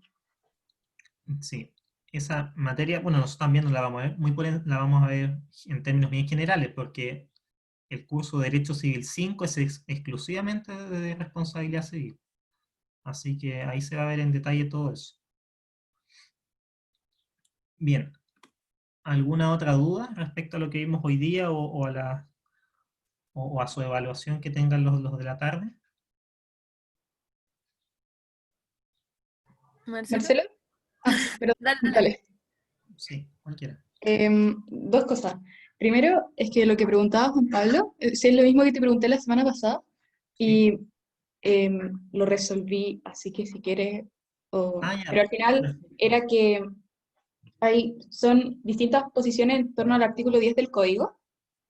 Sí. Esa materia, bueno, nosotros también no la vamos a ver, la vamos a ver en términos bien generales, porque el curso de Derecho Civil 5 es exclusivamente de responsabilidad civil. Así que ahí se va a ver en detalle todo eso. Bien. ¿Alguna otra duda respecto a lo que vimos hoy día o a su evaluación que tengan los de la tarde? Marcelo. ¿Marcelo? Ah, pero Dale. dale. Sí, cualquiera. Dos cosas. Primero, es que lo que preguntaba Juan Pablo, sí, es lo mismo que te pregunté la semana pasada, y lo resolví, así que si quieres, Ah, ya. pero al final era que son distintas posiciones en torno al artículo 10 del código,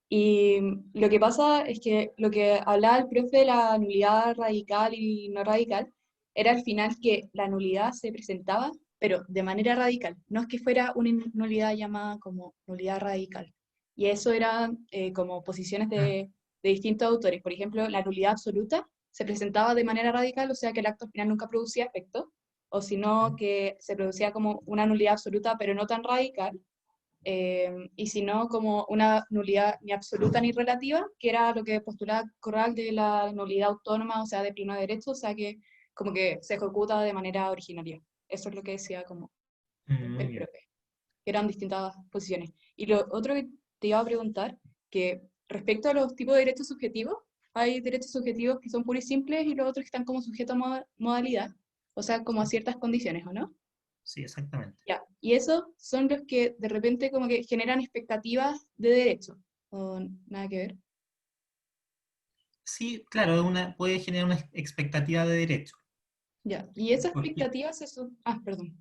y lo que pasa es que lo que hablaba el profe de la nulidad radical y no radical, era al final que la nulidad se presentaba, pero de manera radical, no es que fuera una nulidad llamada como nulidad radical. Y eso eran como posiciones de distintos autores. Por ejemplo, la nulidad absoluta se presentaba de manera radical, o sea que el acto al final nunca producía efecto, o sino que se producía como una nulidad absoluta, pero no tan radical, y si no como una nulidad ni absoluta ni relativa, que era lo que postulaba Corral de la nulidad autónoma, o sea, de pleno derecho, o sea, que como que se ejecuta de manera originaria. Eso es lo que decía como Muy el bien. profe, que eran distintas posiciones. Y lo otro que te iba a preguntar, que respecto a los tipos de derechos subjetivos, hay derechos subjetivos que son puros y simples y los otros que están como sujetos a modalidad. o sea, como a ciertas condiciones, ¿o no? Sí, exactamente. Ya, y esos son los que de repente como que generan expectativas de derecho, o nada que ver. Sí, claro, puede generar una expectativa de derecho. Ya, y esa Porque, expectativa perdón.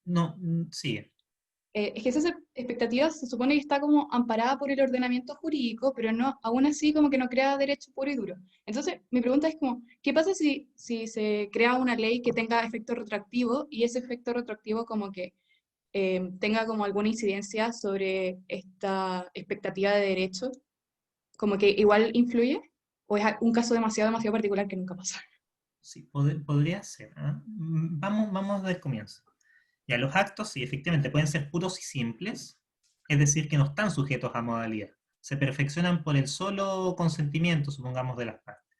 no, sigue. Es que esa expectativa se supone que está como amparada por el ordenamiento jurídico, pero no, aún así como que no crea derecho puro y duro. Entonces, mi pregunta es como, ¿qué pasa si se crea una ley que tenga efecto retroactivo y ese efecto retroactivo como que tenga como alguna incidencia sobre esta expectativa de derecho? ¿Como que igual influye? ¿O es un caso demasiado, demasiado particular que nunca pasa? Sí, podría ser. ¿Ah? Vamos desde el comienzo. Ya, los actos, sí, efectivamente, pueden ser puros y simples, es decir, que no están sujetos a modalidad. Se perfeccionan por el solo consentimiento, supongamos, de las partes.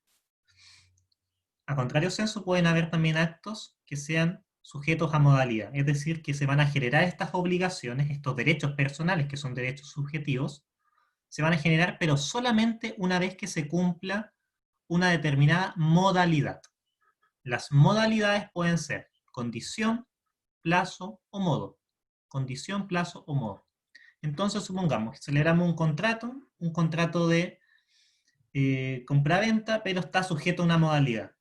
A contrario censo, pueden haber también actos que sean sujetos a modalidad, es decir, que se van a generar estas obligaciones, estos derechos personales, que son derechos subjetivos, se van a generar, pero solamente una vez que se cumpla una determinada modalidad. Las modalidades pueden ser condición, plazo o modo. Condición, plazo o modo. Entonces, supongamos que celebramos un contrato de compraventa, pero está sujeto a una modalidad,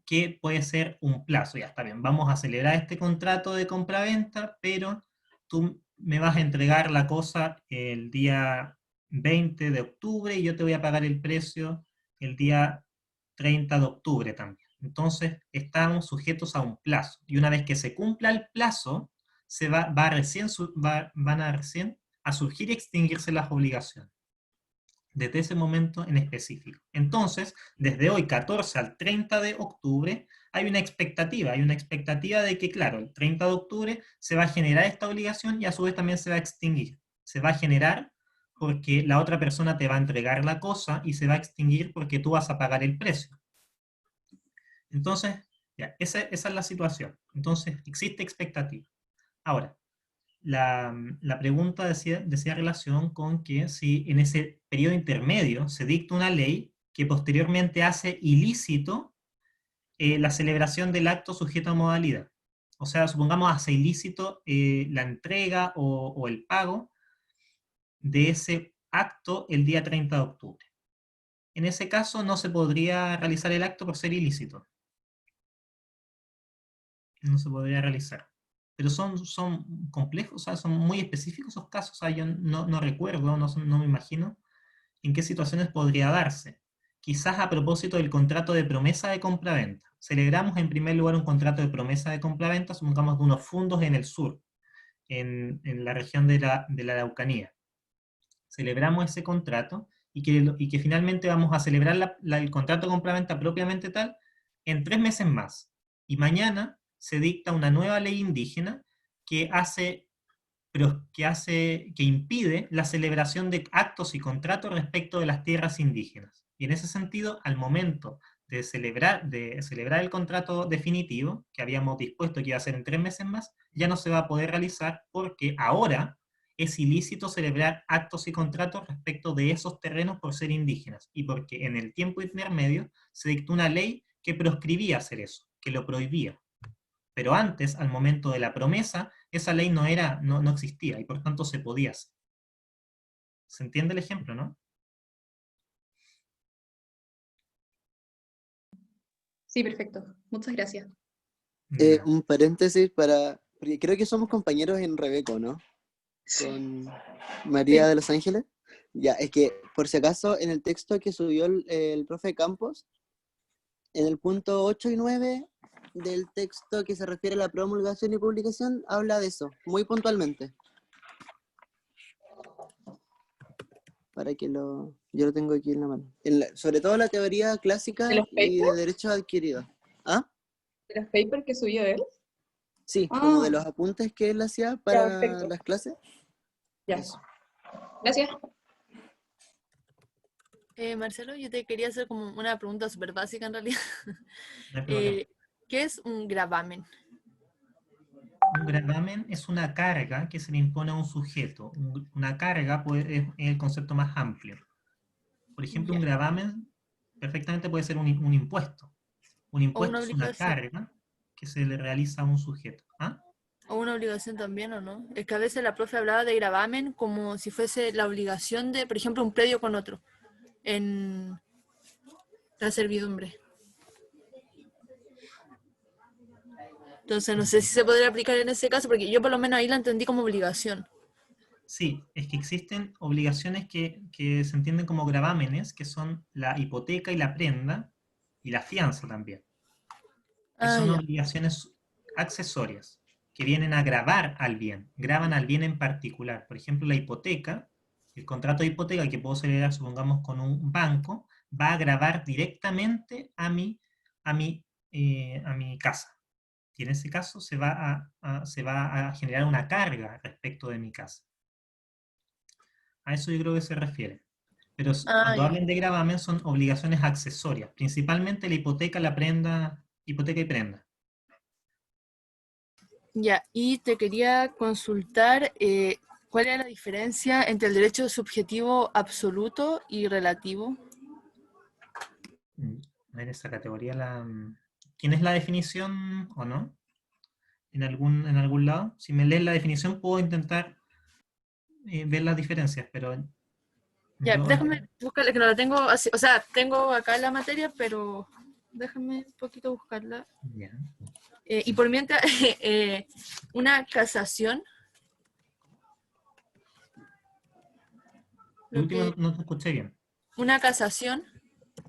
que puede ser un plazo. Ya está bien, vamos a celebrar este contrato de compraventa, pero tú me vas a entregar la cosa el día 20 de octubre y yo te voy a pagar el precio el día 30 de octubre también. Entonces, estamos sujetos a un plazo. Y una vez que se cumpla el plazo, van a recién a surgir y extinguirse las obligaciones desde ese momento en específico. Entonces, desde hoy, 14 al 30 de octubre, hay una expectativa de que, claro, el 30 de octubre se va a generar esta obligación y a su vez también se va a extinguir. Se va a generar porque la otra persona te va a entregar la cosa y se va a extinguir porque tú vas a pagar el precio. Entonces, ya, esa es la situación. Entonces, existe expectativa. Ahora, la pregunta decía relación con que si en ese periodo intermedio se dicta una ley que posteriormente hace ilícito la celebración del acto sujeto a modalidad. O sea, supongamos hace ilícito la entrega o el pago de ese acto el día 30 de octubre. En ese caso no se podría realizar el acto por ser ilícito. No se podría realizar. Pero son complejos, o sea, son muy específicos esos casos, o sea, yo no recuerdo, no me imagino en qué situaciones podría darse. Quizás a propósito del contrato de promesa de compraventa. Celebramos en primer lugar un contrato de promesa de compraventa, supongamos de unos fundos en el sur, en la región de la Araucanía. Celebramos ese contrato y que finalmente vamos a celebrar el contrato de compraventa propiamente tal en 3 meses más. Y mañana se dicta una nueva ley indígena que que impide la celebración de actos y contratos respecto de las tierras indígenas. Y en ese sentido, al momento de celebrar el contrato definitivo, que habíamos dispuesto que iba a ser en 3 meses más, ya no se va a poder realizar porque ahora es ilícito celebrar actos y contratos respecto de esos terrenos por ser indígenas, y porque en el tiempo intermedio se dictó una ley que proscribía hacer eso, que lo prohibía. Pero antes, al momento de la promesa, esa ley no existía y por tanto se podía hacer. ¿Se entiende el ejemplo, no? Sí, perfecto. Muchas gracias. Un paréntesis porque creo que somos compañeros en Rebeco, ¿no? Con María Sí. de Los Ángeles. Ya, es que por si acaso en el texto que subió el profe Campos, en el punto 8 y 9 del texto que se refiere a la promulgación y publicación, habla de eso, muy puntualmente. Para que yo lo tengo aquí en la mano. Sobre todo la teoría clásica ¿De los y de papers? derechos adquiridos. ¿Ah? ¿De los papers que subió él? Sí, como de Ah, los apuntes que él hacía ya, para perfecto. las clases. Ya. Eso. Gracias. Marcelo, yo te quería hacer como una pregunta súper básica en realidad. No hay problema. ¿Qué es un gravamen? Un gravamen es una carga que se le impone a un sujeto. Una carga es el concepto más amplio. Por ejemplo, un Ya. gravamen perfectamente puede ser un impuesto. Un O una impuesto es una obligación. carga que se le realiza a un sujeto. ¿Ah? O una obligación también, ¿o no? Es que a veces la profe hablaba de gravamen como si fuese la obligación de, por ejemplo, un predio con otro en la servidumbre. Entonces no sé si se podría aplicar en ese caso, porque yo por lo menos ahí la entendí como obligación. Sí, es que existen obligaciones que se entienden como gravámenes, que son la hipoteca y la prenda, y la fianza también, que Ah, son ya. obligaciones accesorias, que vienen a gravar al bien, graban al bien en particular. Por ejemplo, la hipoteca, el contrato de hipoteca que puedo celebrar, supongamos, con un banco, va a gravar directamente a mi casa. Y en ese caso se va a generar una carga respecto de mi casa. A eso yo creo que se refiere. Pero Ah, cuando ya. hablen de gravamen son obligaciones accesorias, principalmente la hipoteca, la prenda, hipoteca y prenda. Ya, y te quería consultar cuál era la diferencia entre el derecho subjetivo absoluto y relativo. A ver, esa categoría ¿tienes la definición o no? ¿En algún lado? Si me lees la definición puedo intentar ver las diferencias, pero Ya, yo... déjame buscarla, que no la tengo así, o sea, tengo acá la materia, pero déjame un poquito buscarla. Ya. Y por mientras, una casación. Lo Lo último que, no te escuché bien. una casación.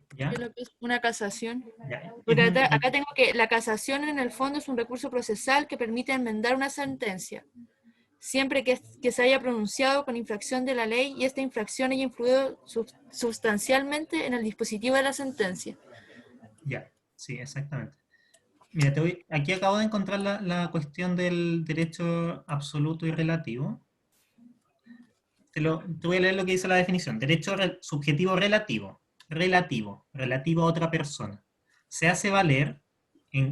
¿Qué ¿Ya? es lo que es una casación? Ya. Porque acá tengo que la casación en el fondo es un recurso procesal que permite enmendar una sentencia, siempre que se haya pronunciado con infracción de la ley y esta infracción haya influido sustancialmente en el dispositivo de la sentencia. Ya, sí, exactamente. Mira, aquí acabo de encontrar la cuestión del derecho absoluto y relativo. Te voy a leer lo que dice la definición. Derecho subjetivo relativo. Relativo a otra persona. Se hace valer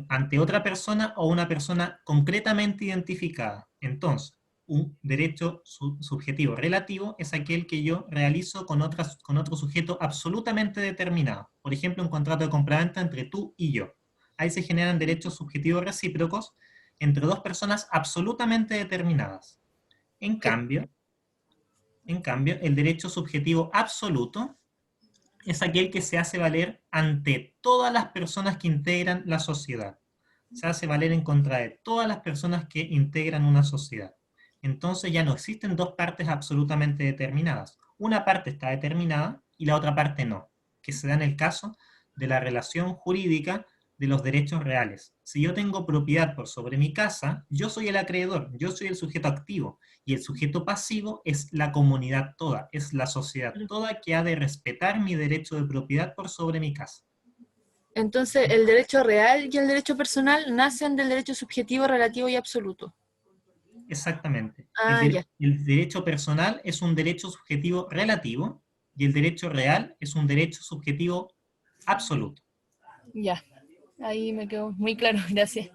ante otra persona o una persona concretamente identificada. Entonces, un derecho subjetivo relativo es aquel que yo realizo con otro sujeto absolutamente determinado. Por ejemplo, un contrato de compraventa entre tú y yo. Ahí se generan derechos subjetivos recíprocos entre dos personas absolutamente determinadas. En Ya. cambio, el derecho subjetivo absoluto es aquel que se hace valer ante todas las personas que integran la sociedad. Se hace valer en contra de todas las personas que integran una sociedad. Entonces ya no existen dos partes absolutamente determinadas. Una parte está determinada y la otra parte no, que se da en el caso de la relación jurídica de los derechos reales. Si yo tengo propiedad por sobre mi casa, yo soy el acreedor, yo soy el sujeto activo, y el sujeto pasivo es la comunidad toda, es la sociedad toda que ha de respetar mi derecho de propiedad por sobre mi casa. Entonces, el derecho real y el derecho personal nacen del derecho subjetivo, relativo y absoluto. Exactamente. Ah, ya, El derecho personal es un derecho subjetivo relativo y el derecho real es un derecho subjetivo absoluto. ya. Ahí me quedó muy claro, gracias.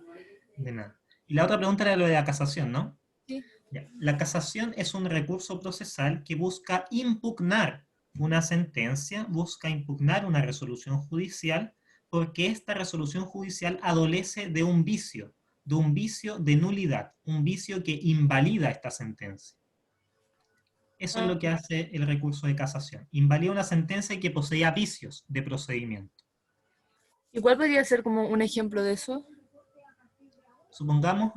De nada. Y la otra pregunta era lo de la casación, ¿no? Sí. Ya. La casación es un recurso procesal que busca impugnar una sentencia, busca impugnar una resolución judicial, porque esta resolución judicial adolece de un vicio de nulidad, un vicio que invalida esta sentencia. Eso es Ah, lo que hace el recurso de casación. Invalida una sentencia que poseía vicios de procedimiento. ¿y cuál podría ser como un ejemplo de eso? Supongamos,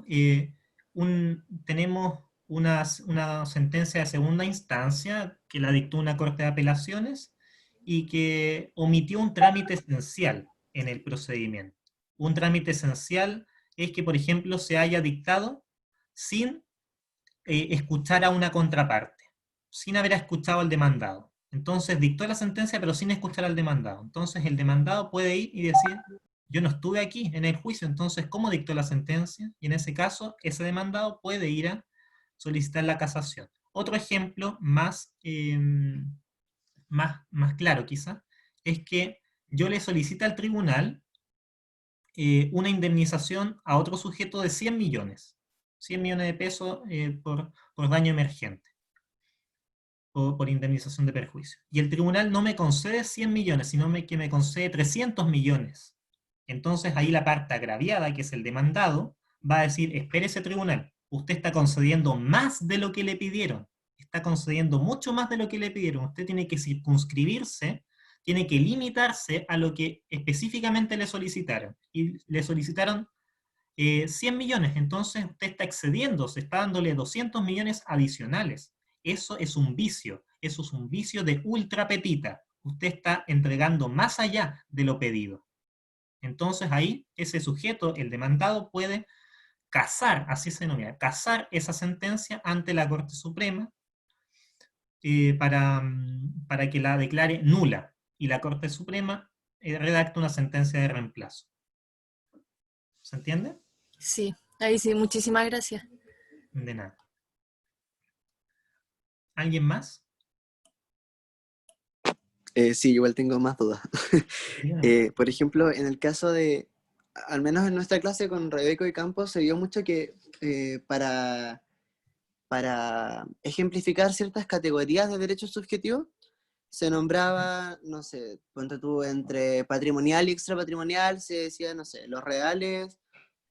tenemos una sentencia de segunda instancia que la dictó una corte de apelaciones y que omitió un trámite esencial en el procedimiento. Un trámite esencial es que, por ejemplo, se haya dictado sin escuchar a una contraparte, sin haber escuchado al demandado. Entonces dictó la sentencia pero sin escuchar al demandado. Entonces el demandado puede ir y decir, yo no estuve aquí en el juicio, entonces ¿cómo dictó la sentencia? Y en ese caso, ese demandado puede ir a solicitar la casación. Otro ejemplo más claro quizá, es que yo le solicito al tribunal una indemnización a otro sujeto de 100 millones. 100 millones de pesos por daño emergente, o por indemnización de perjuicio. Y el tribunal no me concede 100 millones, sino que me concede 300 millones. Entonces ahí la parte agraviada, que es el demandado, va a decir, espérese tribunal, usted está concediendo más de lo que le pidieron, está concediendo mucho más de lo que le pidieron, usted tiene que circunscribirse, tiene que limitarse a lo que específicamente le solicitaron, y le solicitaron 100 millones, entonces usted está excediendo, se está dándole 200 millones adicionales. Eso es un vicio, eso es un vicio de ultra petita. Usted está entregando más allá de lo pedido. Entonces ahí ese sujeto, el demandado, puede casar, así se denomina, casar esa sentencia ante la Corte Suprema para que la declare nula y la Corte Suprema redacta una sentencia de reemplazo. ¿Se entiende? Sí, ahí sí, muchísimas gracias. De nada. ¿Alguien más? Sí, igual tengo más dudas. Por ejemplo, en el caso de, al menos en nuestra clase con Rebeco y Campos, se vio mucho que para ejemplificar ciertas categorías de derechos subjetivos, se nombraba, no sé, ponte tú, entre patrimonial y extrapatrimonial, se decía, no sé, los reales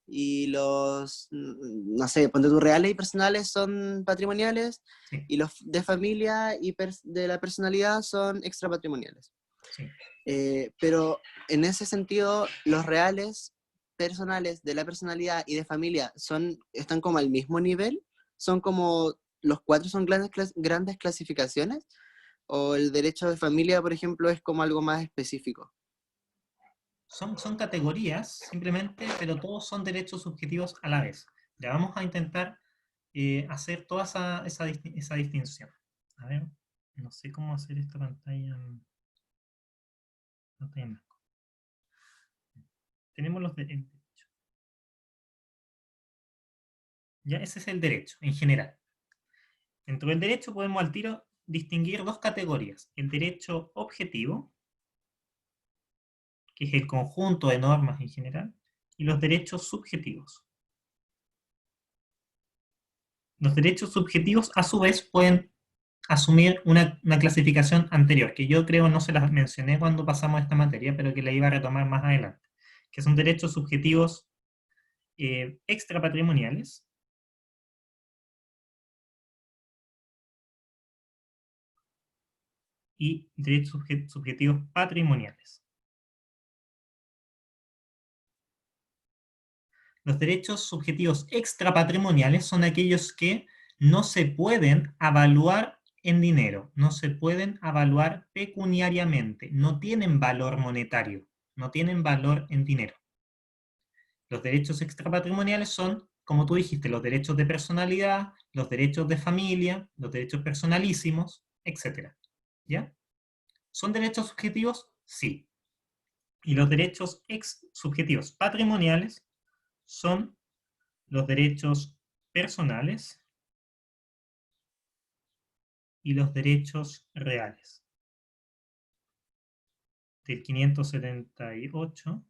y los, no sé, ponte tú, reales y personales son patrimoniales, Sí. y los de familia y de la personalidad son extrapatrimoniales. Sí. Pero en ese sentido, los reales, personales, de la personalidad y de familia están como al mismo nivel, son como, los cuatro son grandes clasificaciones, o el derecho de familia, por ejemplo, es como algo más específico. Son categorías, simplemente, pero todos son derechos subjetivos a la vez. Ya vamos a intentar hacer toda esa distinción. A ver, no sé cómo hacer esta pantalla en blanco. Tenemos el derecho. Ya, ese es el derecho, en general. Dentro del derecho podemos al tiro distinguir dos categorías. El derecho objetivo, que es el conjunto de normas en general, y los derechos subjetivos. Los derechos subjetivos, a su vez, pueden asumir una clasificación anterior, que yo creo no se las mencioné cuando pasamos esta materia, pero que la iba a retomar más adelante, que son derechos subjetivos extrapatrimoniales, y derechos subjetivos patrimoniales. Los derechos subjetivos extrapatrimoniales son aquellos que no se pueden evaluar en dinero, no se pueden evaluar pecuniariamente, no tienen valor monetario, no tienen valor en dinero. Los derechos extrapatrimoniales son, como tú dijiste, los derechos de personalidad, los derechos de familia, los derechos personalísimos, etc. ¿Ya? ¿Son derechos subjetivos? Sí. Y los derechos subjetivos patrimoniales son los derechos personales y los derechos reales. Del 578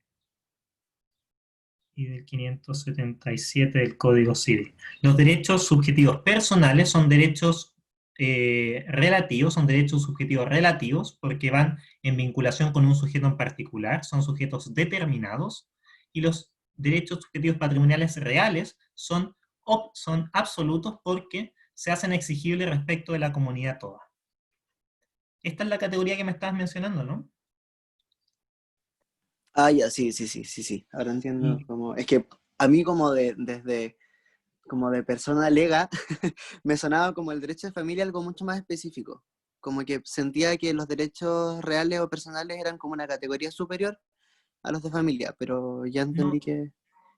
y del 577 del Código Civil. Los derechos subjetivos personales son derechos relativos, son derechos subjetivos relativos, porque van en vinculación con un sujeto en particular, son sujetos determinados, y los derechos subjetivos patrimoniales reales son absolutos porque se hacen exigibles respecto de la comunidad toda. Esta es la categoría que me estabas mencionando, ¿no? Ah, ya, sí. Ahora entiendo. Es que a mí desde persona lega, me sonaba como el derecho de familia algo mucho más específico. Como que sentía que los derechos reales o personales eran como una categoría superior a los de familia, pero ya entendí que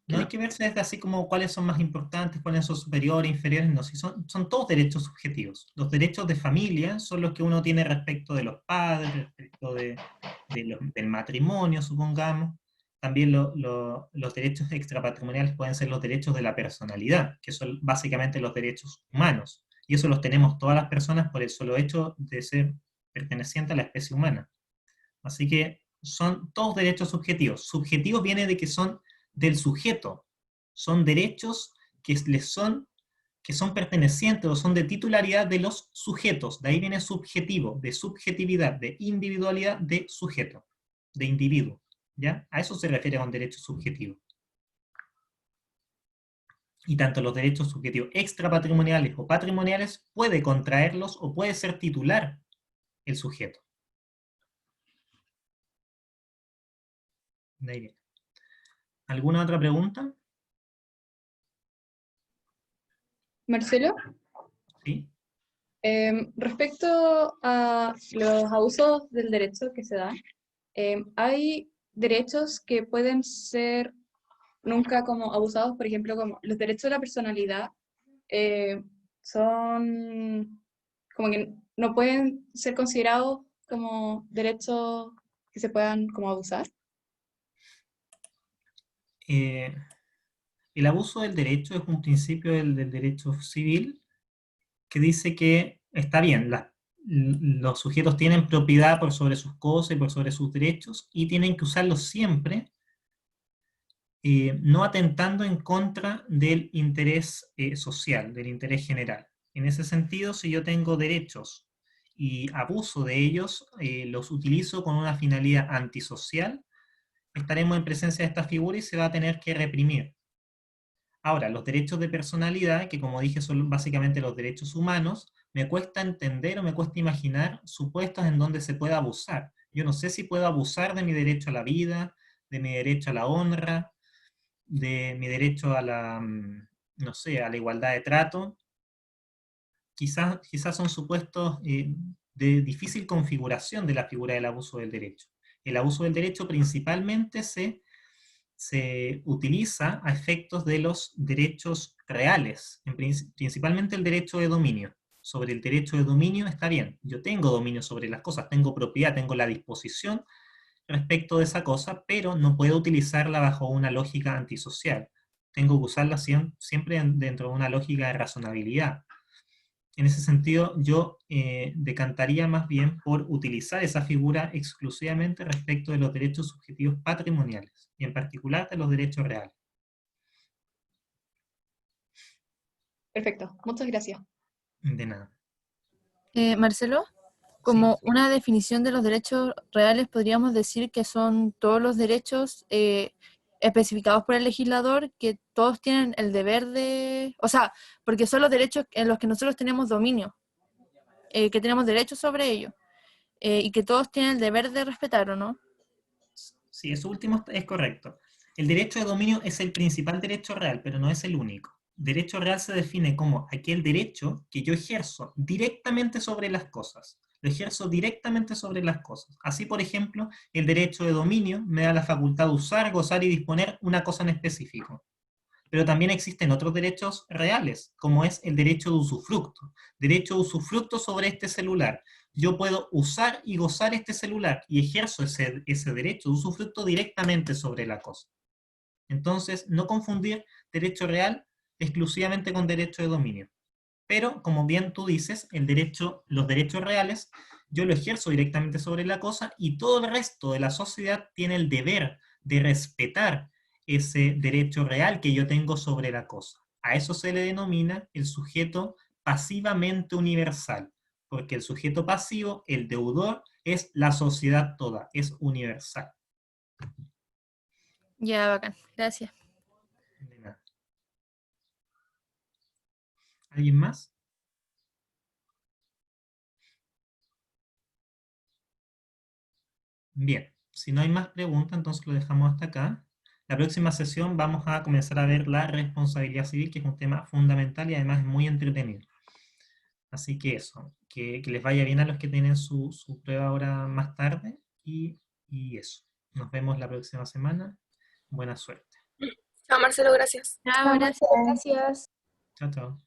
no hay que verse desde así como cuáles son más importantes, cuáles son superiores, inferiores, no, si son todos derechos subjetivos. Los derechos de familia son los que uno tiene respecto de los padres, respecto del matrimonio, supongamos. También los derechos extrapatrimoniales pueden ser los derechos de la personalidad, que son básicamente los derechos humanos. Y eso los tenemos todas las personas por el solo hecho de ser perteneciente a la especie humana. Así que son todos derechos subjetivos. Subjetivos viene de que son del sujeto, son derechos que son pertenecientes o son de titularidad de los sujetos, de ahí viene subjetivo, de subjetividad, de individualidad, de sujeto, de individuo. ¿Ya? A eso se refiere con derecho subjetivo. Y tanto los derechos subjetivos extrapatrimoniales o patrimoniales puede contraerlos o puede ser titular el sujeto. De ahí viene. ¿Alguna otra pregunta? Marcelo, ¿Sí? respecto a los abusos del derecho que se dan, hay derechos que pueden ser nunca como abusados, por ejemplo, como los derechos de la personalidad, son como que no pueden ser considerados como derechos que se puedan como abusar. El abuso del derecho es un principio del derecho civil que dice que está bien, los sujetos tienen propiedad por sobre sus cosas y por sobre sus derechos y tienen que usarlos siempre, no atentando en contra del interés social, del interés general. En ese sentido, si yo tengo derechos y abuso de ellos, los utilizo con una finalidad antisocial, estaremos en presencia de esta figura y se va a tener que reprimir. Ahora, los derechos de personalidad, que como dije son básicamente los derechos humanos, me cuesta entender o me cuesta imaginar supuestos en donde se pueda abusar. Yo no sé si puedo abusar de mi derecho a la vida, de mi derecho a la honra, de mi derecho a la, no sé, a la igualdad de trato. Quizás son supuestos de difícil configuración de la figura del abuso del derecho. El abuso del derecho principalmente se utiliza a efectos de los derechos reales, principalmente el derecho de dominio. Sobre el derecho de dominio está bien, yo tengo dominio sobre las cosas, tengo propiedad, tengo la disposición respecto de esa cosa, pero no puedo utilizarla bajo una lógica antisocial. Tengo que usarla siempre dentro de una lógica de razonabilidad. En ese sentido, yo decantaría más bien por utilizar esa figura exclusivamente respecto de los derechos subjetivos patrimoniales, y en particular de los derechos reales. Perfecto, muchas gracias. De nada. Marcelo, como una definición de los derechos reales, podríamos decir que son todos los derechos especificados por el legislador, que todos tienen el deber de, o sea, porque son los derechos en los que nosotros tenemos dominio, que tenemos derechos sobre ellos, y que todos tienen el deber de respetar, ¿o no? Sí, eso último es correcto. El derecho de dominio es el principal derecho real, pero no es el único. Derecho real se define como aquel derecho que yo ejerzo directamente sobre las cosas. Lo ejerzo directamente sobre las cosas. Así, por ejemplo, el derecho de dominio me da la facultad de usar, gozar y disponer una cosa en específico. Pero también existen otros derechos reales, como es el derecho de usufructo. Derecho de usufructo sobre este celular. Yo puedo usar y gozar este celular y ejerzo ese derecho de usufructo directamente sobre la cosa. Entonces, no confundir derecho real exclusivamente con derecho de dominio. Pero, como bien tú dices, los derechos reales, yo lo ejerzo directamente sobre la cosa y todo el resto de la sociedad tiene el deber de respetar ese derecho real que yo tengo sobre la cosa. A eso se le denomina el sujeto pasivamente universal, porque el sujeto pasivo, el deudor, es la sociedad toda, es universal. Ya, bacán, gracias. De nada. ¿Alguien más? Bien, si no hay más preguntas, entonces lo dejamos hasta acá. La próxima sesión vamos a comenzar a ver la responsabilidad civil, que es un tema fundamental y además es muy entretenido. Así que eso, que les vaya bien a los que tienen su prueba ahora más tarde y eso. Nos vemos la próxima semana. Buena suerte. Chao, Marcelo, gracias. Chao, gracias. Gracias. Chao, chao.